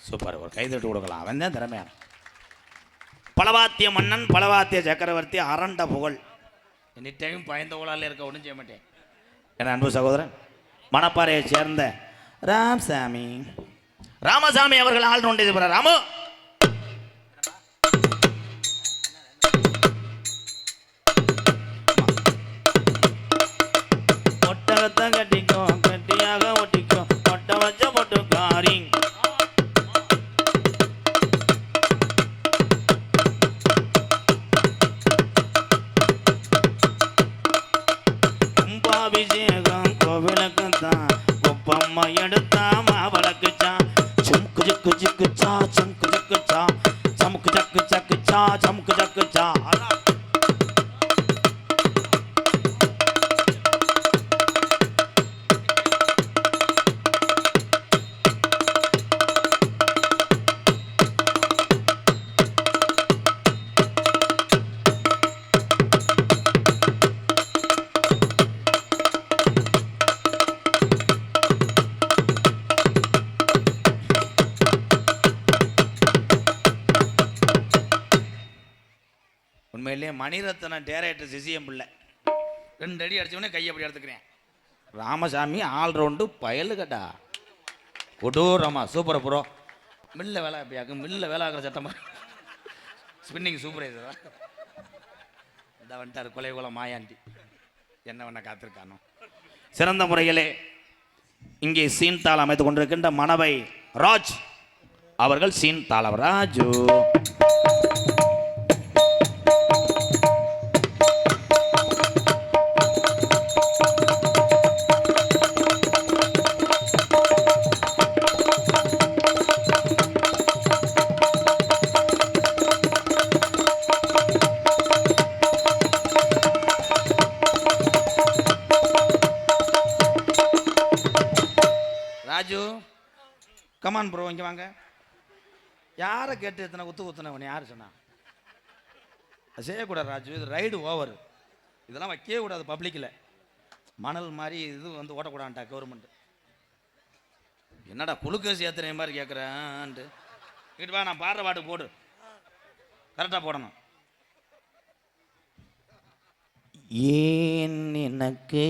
சூப்பர், ஒரு கைதட்டு கொடுக்கலாம். அவன் தான் திறமையான பலவாத்திய மன்னன், பலவாத்திய சக்கரவர்த்தி, அரண்ட புகழ். எனி டைம் பயந்த ஊழால இருக்க ஒன்றும் செய்ய மாட்டேன். என் அன்பு சகோதரன் மணப்பாறையை சேர்ந்த ராமசாமி அவர்கள் ஆள் நோண்டி போற ராமு. ஒட்டகத்தை கட்டிக்கோ, கட்டியாக ஒட்டிக்கோ, ஒட்ட வச்ச போட்டு காரி. கும்பாபிஷேகம் கோவிலுக்குத்தான் குப்பம்மா எடுத்தா மாவளக்குச்சான். சும்கு ஜுக்கு ஜுக்குச்சா, சும்கு ஜுக்குச்சா, சமுக்கு ஜக்கு ஜக்குச்சா, சமுக்கு ஜக்குச்சா. உண்மையிலேயே மணிரத்னம் டேரக்டர் சிசிஎம் பிள்ளை 2 அடி அடிச்சவனே கையை அப்படி எடுத்துக்கிறேன். ராமசாமி ஆல்ரவுண்டு பயலுகட்டா கொடூரமா. Super bro. மில்ல வேலை எப்படியாக்கும், மில்ல வேலை ஆகிற சட்டமா. ஸ்பின்னிங் சூப்பர்வைசரா இந்த வந்துட்டார் கொலை குல மாயாண்டி. என்ன பண்ண காத்திருக்கானோ. சிறந்த முறையிலே இங்கே சீன் தாள் அமைத்து கொண்டிருக்கின்ற மணவை ராஜ் அவர்கள் சீன் தாளவர். ராஜு ராஜு கமான் ப்ரோ, இங்கே வாங்க. யாரை கேட்டு எத்தனை குத்துனவன் யார் சொன்னா? செய்யக்கூடாது ராஜு, இது ரைடு ஓவர். இதெல்லாம் வைக்கவே கூடாது பப்ளிக்கில். மணல் மாதிரி இது வந்து ஓட்டக்கூடாதுட்டா கவர்மெண்ட். என்னடா குளுக்கோஸ் ஏத்துற மாதிரி கேட்குறேன்ட்டு இங்கிட்டு வா. நான் பாடுற பாட்டு போடு, கரெக்டாக போடணும். ஏன் எனக்கு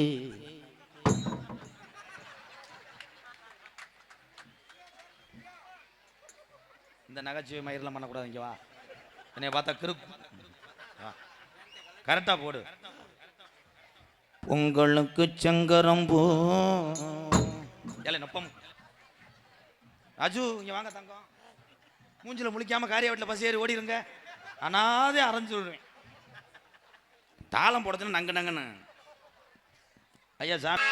இந்த நகைச்சுவை மயிரெல்லாம் பண்ணக்கூடாது. இங்கே வா, என்னை பார்த்தா கிறுக்கு. கரெக்டாக போடு. உங்களுக்கு சங்கரம்பூ ஏலே நொப்பம். ராஜு இங்கே வாங்க தங்கம். மூஞ்சில் முழிக்காமல் காரியா வீட்டில் பஸ் ஏறி ஓடிடுங்க. அனாதே அரைஞ்சு விடுவேன். தாளம் போடுறதுன்னு நங்கு நங்குன்னு. ஐயா சாமி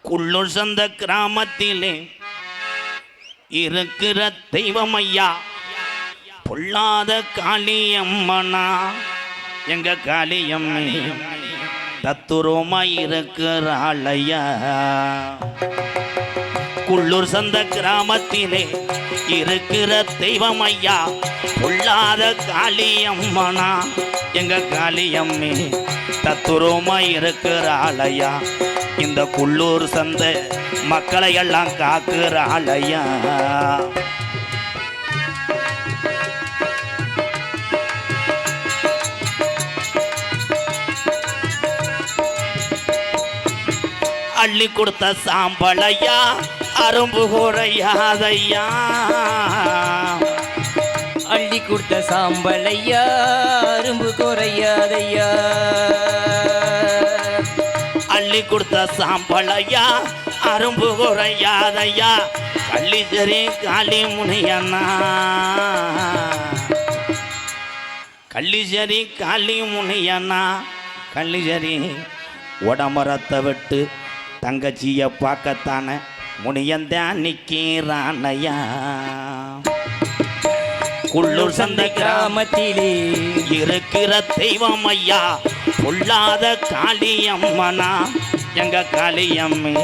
குள்ளூர் சந்த கிராமத்திலே இருக்கிற தெய்வம் ஐயா பொல்லாத காளியம்மனா. எங்க காளியம்மை தத்துரமா இருக்கிறாள் ஐயா. குள்ளூர் சந்த கிராமத்திலே இருக்கிற தெய்வம் ஐயா பொல்லாத காளியம்மனா. எங்க காளியம்மை தத்துரமா இருக்கிறாள் ஐயா. இந்த குள்ளூர் சந்த மக்களை எல்லாம் காக்குறாள் ஐயா. அள்ளி கொடுத்த சாம்பளையா அரும்பு குறையாதையா. அள்ளி கொடுத்த சாம்பலையா அரும்பு குறையாதையா. அள்ளி கொடுத்த சாம்பளையா அரும்பு குறையாதையா. கள்ளிசரி காளி முனையண்ணா. கள்ளிசரி காளி முனையண்ணா. கள்ளிசரி உடமரத்தை விட்டு தங்கச்சியை பார்க்கத்தானே முனியந்தான் நிற்கிறானையா. குள்ளூர் சந்தை கிராமத்திலே இருக்கிற தெய்வம் ஐயா பொல்லாத காளியம்மனா. எங்க காளியம்மே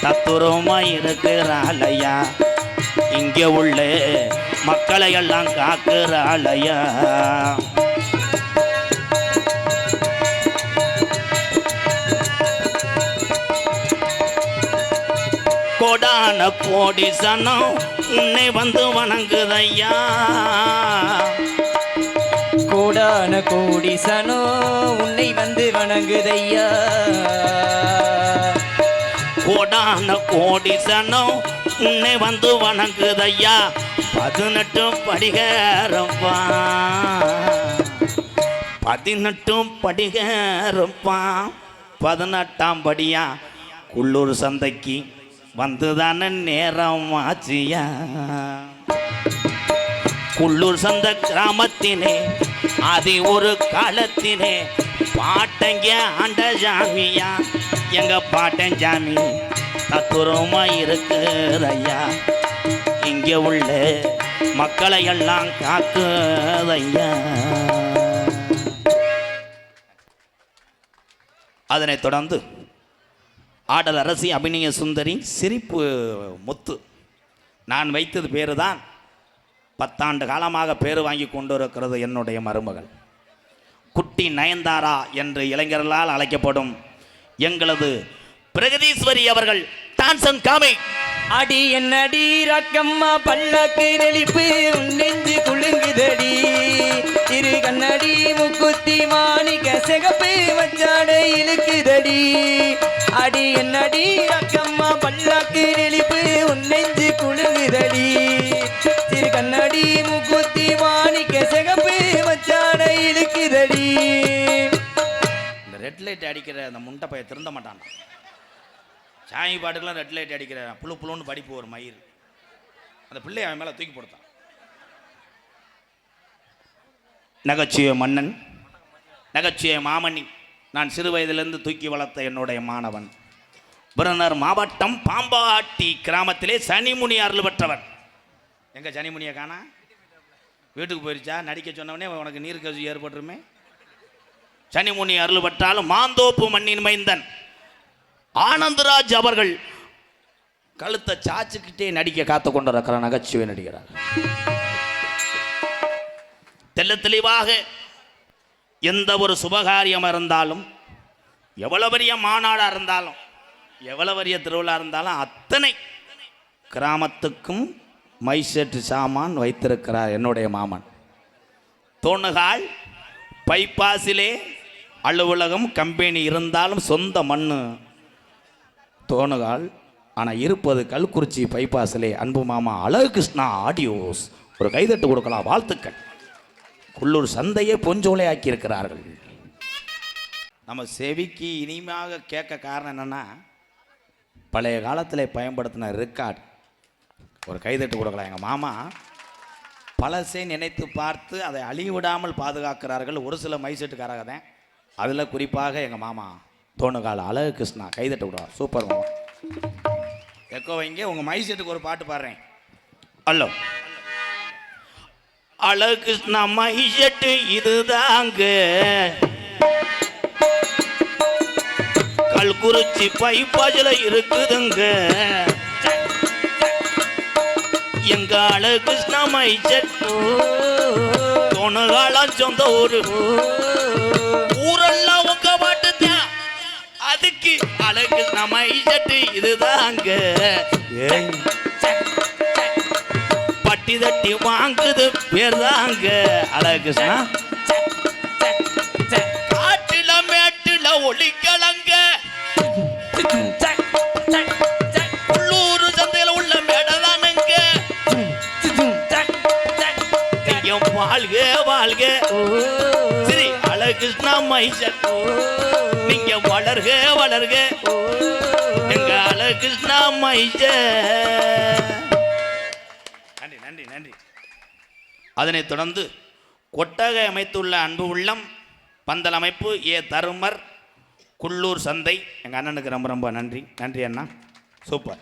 தத்துரமா இருக்கிறாளையா. இங்கே உள்ள மக்களை எல்லாம் காக்குறாளையா. கோடான கோடி சனம் உன்னை வந்து வணங்குதையா. கோடான கோடி சனோ உன்னை வந்து வணங்குதையா. கோடான கோடி சனம் உன்னை வந்து வணங்குதையா. 18 படிகரப்பா 18 படிகரப்பா 18ஆம் படியா குள்ளூர் சந்தைக்கு வந்துதான நேரம் ஆச்சியா. குள்ளூர் சந்தை கிராமத்தினே அது ஒரு காலத்தினே பாட்டங்க ஆண்ட ஜாமியா. எங்க பாட்டன் ஜாமி தத்துரமா இருக்குதையா. இங்கே உள்ள மக்களை எல்லாம் காக்குதையா. அதனைத் தொடர்ந்து ஆடல் அரசி அபிநய சுந்தரி சிரிப்பு முத்து. நான் வைத்தது பேரு தான் 10 ஆண்டு காலமாக பேரு வாங்கி கொண்டு இருக்கிறது என்னுடைய மருமகள் குட்டி நயன்தாரா என்று இளைஞர்களால் அழைக்கப்படும் எங்களது பிரகதீஸ்வரி அவர்கள் டான்சன் காமை. அடி என்னடி ரக்கம்மா பல்லாக்கு நெளிப்பு உன் நெஞ்சு குலுங்குதடி. இரு கண்ணடி முக்குத்தி மாணிக்க சிகப்பு வச்சாடை இழுக்குதடி. அடி என்னடி ரக்கம்மா பல்லாக்கு நெளிப்பு உன் நெஞ்சு குலுங்குதடி. இரு கண்ணடி முக்குத்தி மாணிக்க சிகப்பு வச்சாடை இழுக்குதடி. இந்த ரெட் லைட் அடிக்கிற அந்த முண்டை பைய திருந்த மாட்டான். சாமி பாட்டுக்கெல்லாம் ரெட் லைட் அடிக்கிற புழு புழுன்னு படிப்பு ஒரு மயிர். அந்த பிள்ளை அவன் மேலே தூக்கி போடுத்தான். நகைச்சுவை மன்னன் நகைச்சுவை மாமணி. நான் சிறு வயதிலிருந்து தூக்கி வளர்த்த என்னுடைய மாணவன். விருதுநகர் மாவட்டம் பாம்பாட்டி கிராமத்திலே சனிமுனி அருள் பெற்றவர். எங்க சனிமுனியை காணா? வீட்டுக்கு போயிருச்சா? நடிக்க சொன்னவனே உனக்கு நீர் கசி ஏற்பட்டுருமே. சனிமுனி அருள் பெற்றாலும் மாந்தோப்பு மண்ணின் மைந்தன் ஆனந்தராஜ் அவர்கள் கழுத்தை சாச்சுக்கிட்டே நடிக்க காத்து கொண்டிருக்கிற நகைச்சுவை நடிக்கிறார். தெல்ல தெளிவாக எந்த ஒரு சுபகாரியம் இருந்தாலும், எவ்வளவு பெரிய மாநாடாக இருந்தாலும், எவ்வளவு பெரிய திருவிழா இருந்தாலும் அத்தனை கிராமத்துக்கும் மைசெட்டு சாமான் வைத்திருக்கிறார் என்னுடைய மாமன். தோணுகால் பைபாஸிலே அலுவலகம் கம்பெனி இருந்தாலும் சொந்த மண்ணு தோணுகால். ஆனால் இருப்பது கல்குறிச்சி பைபாஸிலே அன்பு மாமா அழகு கிருஷ்ணா ஆடியோஸ். ஒரு கைதட்டு கொடுக்கலாம், வாழ்த்துக்கள். குள்ளூர் சந்தையை பொஞ்சோலை ஆக்கியிருக்கிறார்கள். நம்ம செவிக்கு இனிமையாக கேட்க காரணம் என்னென்னா, பழைய காலத்தில் பயன்படுத்தின ரெக்கார்டு. ஒரு கைதட்டு கொடுக்கலாம். எங்கள் மாமா பழசை நினைத்து பார்த்து அதை அழிவிடாமல் பாதுகாக்கிறார்கள். ஒரு சில மைசெட்டுக்காரங்க தான். அதில் குறிப்பாக எங்கள் மாமா தோணுகால அழகு கிருஷ்ணா. கைதட்டு விடுவா. சூப்பர் மாமா. எக்கோ வைங்க. உங்கள் மைசெட்டுக்கு ஒரு பாட்டு பாடுறேன். ஹலோ அழகு கிருஷ்ணா மைசெட்டு இதுதாங்க கல்குறிச்சி பைப்பாஜில் இருக்குதுங்க. எங்க அழகு கிருஷ்ணா மைசெட் தோணுகாலம் சொந்த ஊரு. ஊரெல்லாம் உங்க பாட்டு தான். அதுக்கு அழகு கிருஷ்ணா மைசெட்டு இதுதாங்க. பட்டி தட்டி வாங்குது பேர் தாங்க அழகு கிருஷ்ணா. காட்டுல மேட்டுல ஒளிக்கலங்க உள்ளூர் சந்தையில உள்ள மேடதானுங்க. வாழ்க வாழ்க சரி அழகு கிருஷ்ணா மைசெட். நீங்க வளர்க வளர்க எங்க அழகு கிருஷ்ணா மைசெட். நன்றி நன்றி நன்றி. அதனைத் தொடர்ந்து கொட்டகை அமைத்துள்ள அன்பு உள்ளம் பந்தல் அமைப்பு ஏ தருமர் குள்ளூர் சந்தை. எங்கள் அண்ணனுக்கு ரொம்ப ரொம்ப நன்றி. நன்றி அண்ணா, சூப்பர்.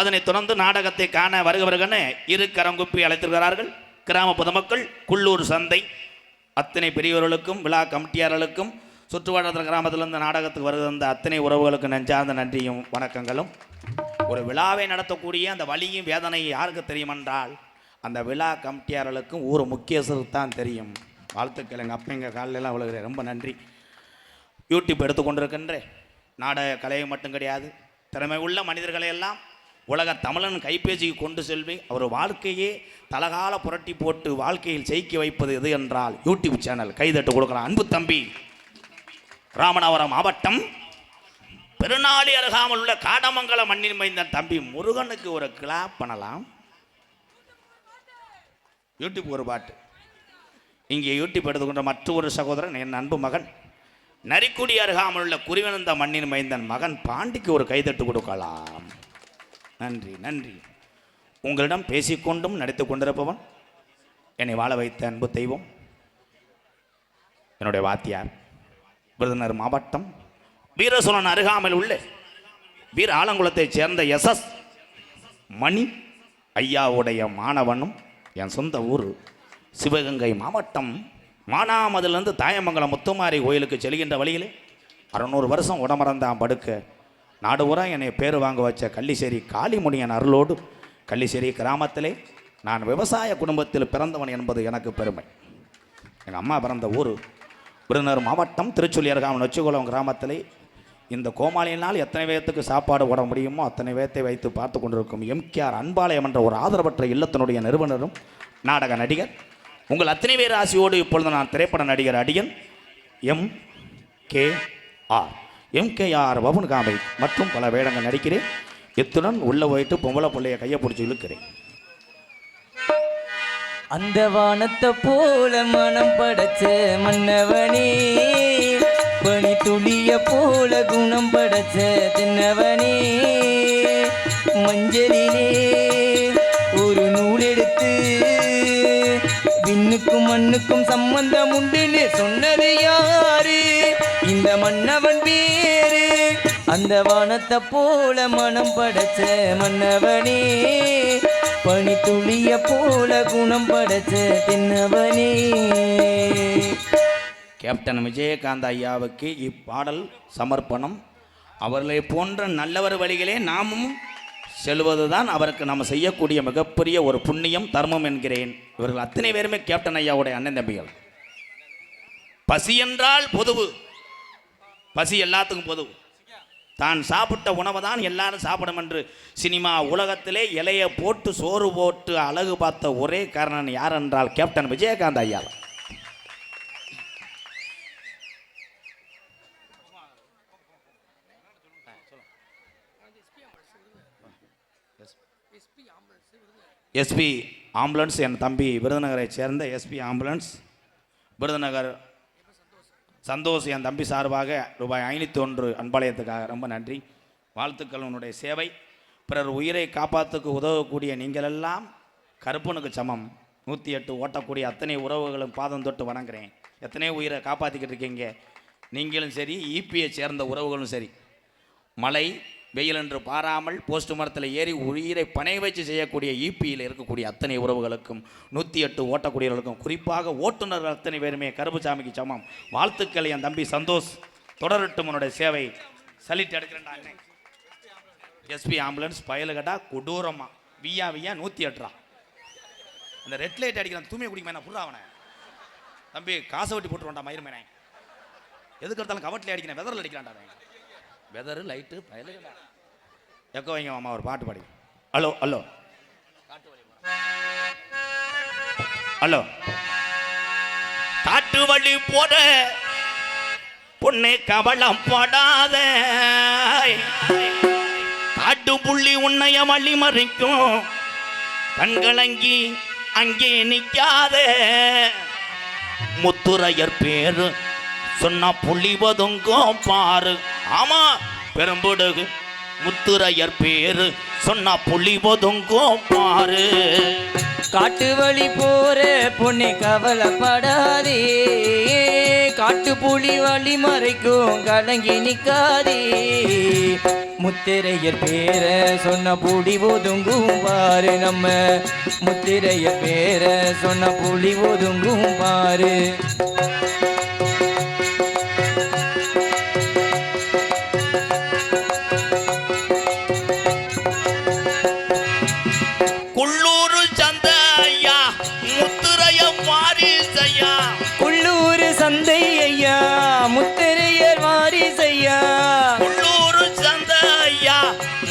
அதனைத் தொடர்ந்து நாடகத்தை காண வருகவர்கள்னு இரு கரங்குப்பி அழைத்திருக்கிறார்கள் கிராம பொதுமக்கள். குள்ளூர் சந்தை அத்தனை பெரியவர்களுக்கும் விழா கமிட்டியாளர்களுக்கும் சுற்றுவட்டார கிராமத்திலிருந்து நாடகத்துக்கு வருகிற அத்தனை உறவுகளுக்கு நெஞ்சார்ந்த நன்றியும் வணக்கங்களும். ஒரு விழாவை நடத்தக்கூடிய அந்த வலியும் வேதனையும் யாருக்கு தெரியும் என்றால் அந்த விழா கமிட்டியாளர்களுக்கும் ஊர் முக்கியஸ்தருக்கு தான் தெரியும். வாழ்த்துக்கள். எங்கள் அப்பா எங்கள் காலையெல்லாம் விழுகிறேன். ரொம்ப நன்றி. யூடியூப் எடுத்துக்கொண்டிருக்கின்ற நாடக கலையை மட்டும் கிடையாது, திறமை உள்ள மனிதர்களை எல்லாம் உலக தமிழன் கைபேசிக்கு கொண்டு செல்வி அவர் வாழ்க்கையே தலகால புரட்டி போட்டு வாழ்க்கையில் ஜெயிக்க வைப்பது எது என்றால் யூடியூப் சேனல். கைதட்டு கொடுக்கலாம். அன்பு தம்பி ராமநாதபுரம் மாவட்டம் பெருநாளி அருகாமல் உள்ள காடமங்கலம் மண்ணின் மைந்தன் தம்பி முருகனுக்கு ஒரு கிளாப் பண்ணலாம். யூடியூப் ஒரு பாட்டு. இங்கே யூடியூப் எடுத்துக்கொண்ட மற்றொரு சகோதரன் என் அன்பு மகன் நரிக்குடி அருகாமல் உள்ள குறிவனந்த மண்ணின் மைந்தன் மகன் பாண்டிக்கு ஒரு கைதட்டு கொடுக்கலாம். நன்றி நன்றி. உங்களிடம் பேசிக்கொண்டும் நடித்து கொண்டிருப்பவன் என்னை வாழ வைத்த அன்பு தெய்வம் என்னுடைய வாத்தியார் விருதுநகர் மாவட்டம் வீரசோழன் அருகாமையில் உள்ள வீர ஆலங்குளத்தைச் சேர்ந்த எஸ்எஸ் மணி ஐயாவுடைய மாணவனும் என் சொந்த ஊர் சிவகங்கை மாவட்டம் மானாமதிலிருந்து தாயமங்கலம் முத்துமாரி கோயிலுக்கு செல்கின்ற வழியிலே 600 வருஷம் உடமறந்தான் படுக்க நாடு ஊரா என்னை பேர் வாங்க வச்ச கள்ளிசேரி காளிமுனியன் அருளோடு கள்ளிசேரி கிராமத்திலே நான் விவசாய குடும்பத்தில் பிறந்தவன் என்பது எனக்கு பெருமை. எங்கள் அம்மா பிறந்த ஊர் விருதுநகர் மாவட்டம் திருச்சுழி அருகாமல் நொச்சிக்குளம் கிராமத்திலே இந்த கோமாளியினால் எத்தனை பேர்த்துக்கு சாப்பாடு போட முடியுமோ அத்தனை பேர்த்தை வைத்து பார்த்து கொண்டிருக்கும் எம்கேஆர் அன்பாலயம் என்ற ஒரு ஆதரவற்ற இல்லத்தினுடைய நிறுவனரும் நாடக நடிகர் உங்கள் அத்தனை பேர் ஆசையோடு இப்பொழுது நான் திரைப்பட நடிகர் அடியன் எம்கேஆர் பவன் காமை மற்றும் பல வேடங்கள் நடிக்கிறேன். இத்துடன் உள்ள போயிட்டு பொம்பளை பிள்ளைய கையை பிடிச்சி இழுக்கிறேன். அந்த வானத்தை போல மனம் படைச்ச மன்னவனே பனி துளிய போல குணம் படைச்ச தின்னவனே மஞ்சளிலே ஒரு நூல் எடுத்து விண்ணுக்கும் மண்ணுக்கும் சம்பந்தம் உண்டுன்னு சொன்னது யாரு? இந்த மன்னவன் பேரு. அந்த வானத்தை போல மனம் படைச்ச மன்னவனே பனி துளிய போல குணம் படைச்ச தின்னவனே. கேப்டன் விஜயகாந்த் ஐயாவுக்கு இப்பாடல் சமர்ப்பணம். அவர்களை போன்ற நல்லவர் வழிகளே நாமும் செல்வதுதான் அவருக்கு நாம் செய்யக்கூடிய மிகப்பெரிய ஒரு புண்ணியம் தர்மம் என்கிறேன். இவர்கள் அத்தனை பேருமே கேப்டன் ஐயாவுடைய அண்ணன் தம்பிகள். பசி என்றால் பொதுவு, பசி எல்லாத்துக்கும் பொதுவு. தான் சாப்பிட்ட உணவை தான் எல்லாரும் சாப்பிடும் என்று சினிமா உலகத்திலே இலையை போட்டு சோறு போட்டு அழகு பார்த்த ஒரே காரணம் யார் என்றால் கேப்டன் விஜயகாந்த் ஐயா. எஸ்பி ஆம்புலன்ஸ் என் தம்பி விருதுநகரை சேர்ந்த எஸ்பி ஆம்புலன்ஸ் விருதுநகர் சந்தோஷ் என் தம்பி சார்பாக ரூபாய் 501 அன்பாலயத்துக்காக ரொம்ப நன்றி. வாழ்த்துக்கள். உன்னுடைய சேவை பிறர் உயிரை காப்பாற்றுக்கு உதவக்கூடிய நீங்களெல்லாம் கருப்பனுக்கு சமம். 108 ஓட்டக்கூடிய அத்தனை உறவுகளும் பாதம் தொட்டு வணங்குறேன். எத்தனை உயிரை காப்பாற்றிக்கிட்டு இருக்கீங்க. நீங்களும் சரி, ஈபியை சேர்ந்த உறவுகளும் சரி. மழை வெயில் என்று பாராமல் போஸ்ட் மரத்தில் ஏறி உயிரை பணை வச்சு செய்யக்கூடிய ஈபியில் இருக்கக்கூடிய அத்தனை உறவுகளுக்கும் 108 ஓட்டக்கூடியவர்களுக்கும் குறிப்பாக ஓட்டுநர்கள் அத்தனை பேருமே கருப்புசாமிக்கு சமம். வாழ்த்துக்கள். என் தம்பி சந்தோஷ் தொடரட்டும் உன்னுடைய சேவை. சலிட்டு எடுக்கிறேன்டா. எஸ்பி ஆம்புலன்ஸ் பயலுகட்டா கொடூரமா வியா 108 இந்த ரெட் லைட் அடிக்கிறான். தூய்மை குடிக்க புறா அவனை தம்பி காசை வெட்டி போட்டுருவான்டா மயிருமேனே. எதுக்கு எடுத்தாலும் கவட்டில் அடிக்கிறேன், வெதரில் அடிக்கிறான்டா. வெதரு லைட்டு பயலுகடா. எக்கோ வைங்க மாமா ஒரு பாட்டு பாடி. Hello hello hello. காட்டு வழி போற பொண்ணே கவலம் படாத, காட்டு புள்ளி உன்னைய வழி மறைக்கும், கண்களங்கி அங்கே நிற்காத, முத்துரையர் பேரு சொன்ன புள்ளி ஒதுங்கும் பாரு. ஆமா, பெரும்புடுகு முத்துரையர் பேரு சொன்ன புள்ளி ஒதுங்கும் பாரு. காட்டு வழி போற பொண்ணை கவலைப்படாதே, காட்டு புலி வழி மறைக்கும் கலங்கி நிற்காதே, முத்திரையர் பேர சொன்ன புலி ஒதுங்கும் பாரு. நம்ம முத்திரையர் பேர சொன்ன புலி ஒதுங்கும் பாரு. சந்தை ஐயா முத்திரையர் வாரிசையா, உள்ளூர் சந்தை ஐயா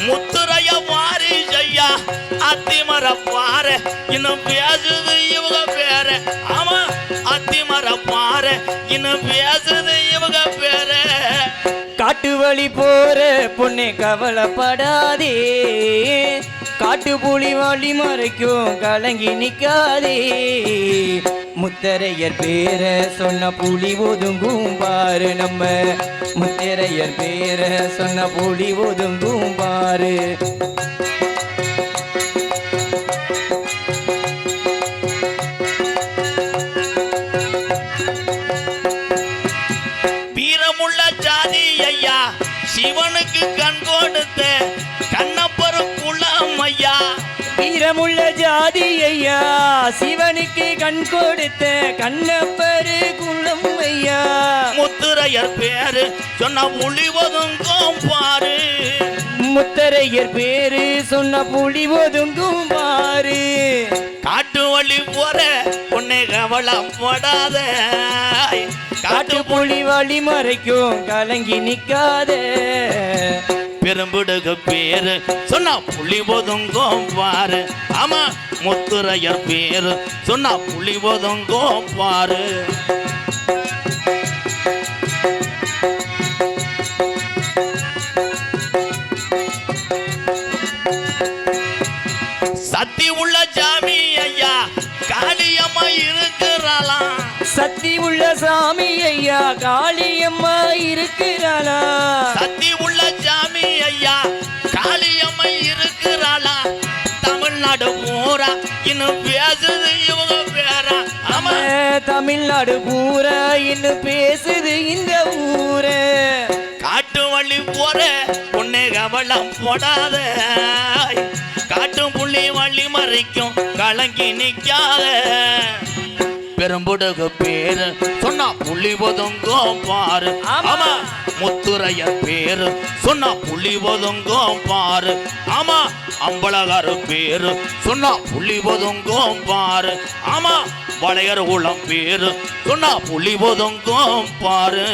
முத்திரைய வாரிச அத்திமர பாரு இன்னும் பேசுது இவங்க பேரு. ஆமா அத்திமர பாரு இன்னும் பேசுது இவங்க பேரு. காட்டு வழி போற பொண்ணே கவலைப்படாதே, காட்டு புலி வழி மறைக்கும் கலங்கி நிக்காதே. முத்தரையர் பேர சொன்ன புலி ஒதுங்கும் பாரு, நம்ம முத்தரையர் பேர சொன்ன புலி ஒதுங்கும் பாரு. வீரமுள்ள ஜாதி ஐயா சிவனுக்கு கண் கொடுத்த கண்ணப்பரு குலம் ஐயா. வீரமுள்ள ஜாதி ஐயா சிவனுக்கு கண் கொடுத்த கண்ணப்பரு குலம் ஐயா. முத்துரையர் பேரு சொன்ன புலி ஒதுங்கும் பாரு. முத்தரையர் பேரு சொன்ன புலி ஒதுங்கும் பாரு. காட்டு வழி போற உன்னை கவலம் போடாத, காட்டு புலி வழி மறைக்கும் கலங்கி நிக்காத. பெரும்பிடுகு பேரு சொன்னா புலி ஒதுங்கும் பாரு. ஆமா முத்துரையர் பேரு சொன்னா புலி ஒதுங்கும் பாரு. சத்தி உள்ள ஜாமி ஐயா காளியம்மா இருக்கிறாளாம். சத்தி உள்ள சாமி ஐயா காளியம்மா இருக்கிறாளா. சத்தி உள்ள ஜாமி ஐயா காளியம்மா இருக்கிறாளா. தமிழ்நாடு பூரா இன்னும் பேசுது இவங்க பேரா. ஆமா தமிழ்நாடு பூரா இன்னும் பேசுது இந்த ஊரு. காட்டு வழி போற உன்னை கவலம் போடாத, காட்டு புள்ளி வள்ளி மறைக்கும் கலங்கி நிக்காத. பெரும்புடுகு பேரு சொன்னா புலி ஒதுங்கும் பாரு. ஆமா முத்துரையர் பேரு சொன்னா புலி ஒதுங்கும் பாரு. ஆமா அம்பலகாரு பேரு சொன்னா புலி ஒதுங்கும் பாரு. ஆமா வளையர் குளம் பேரு சொன்னா புலி ஒதுங்கும் பாரு.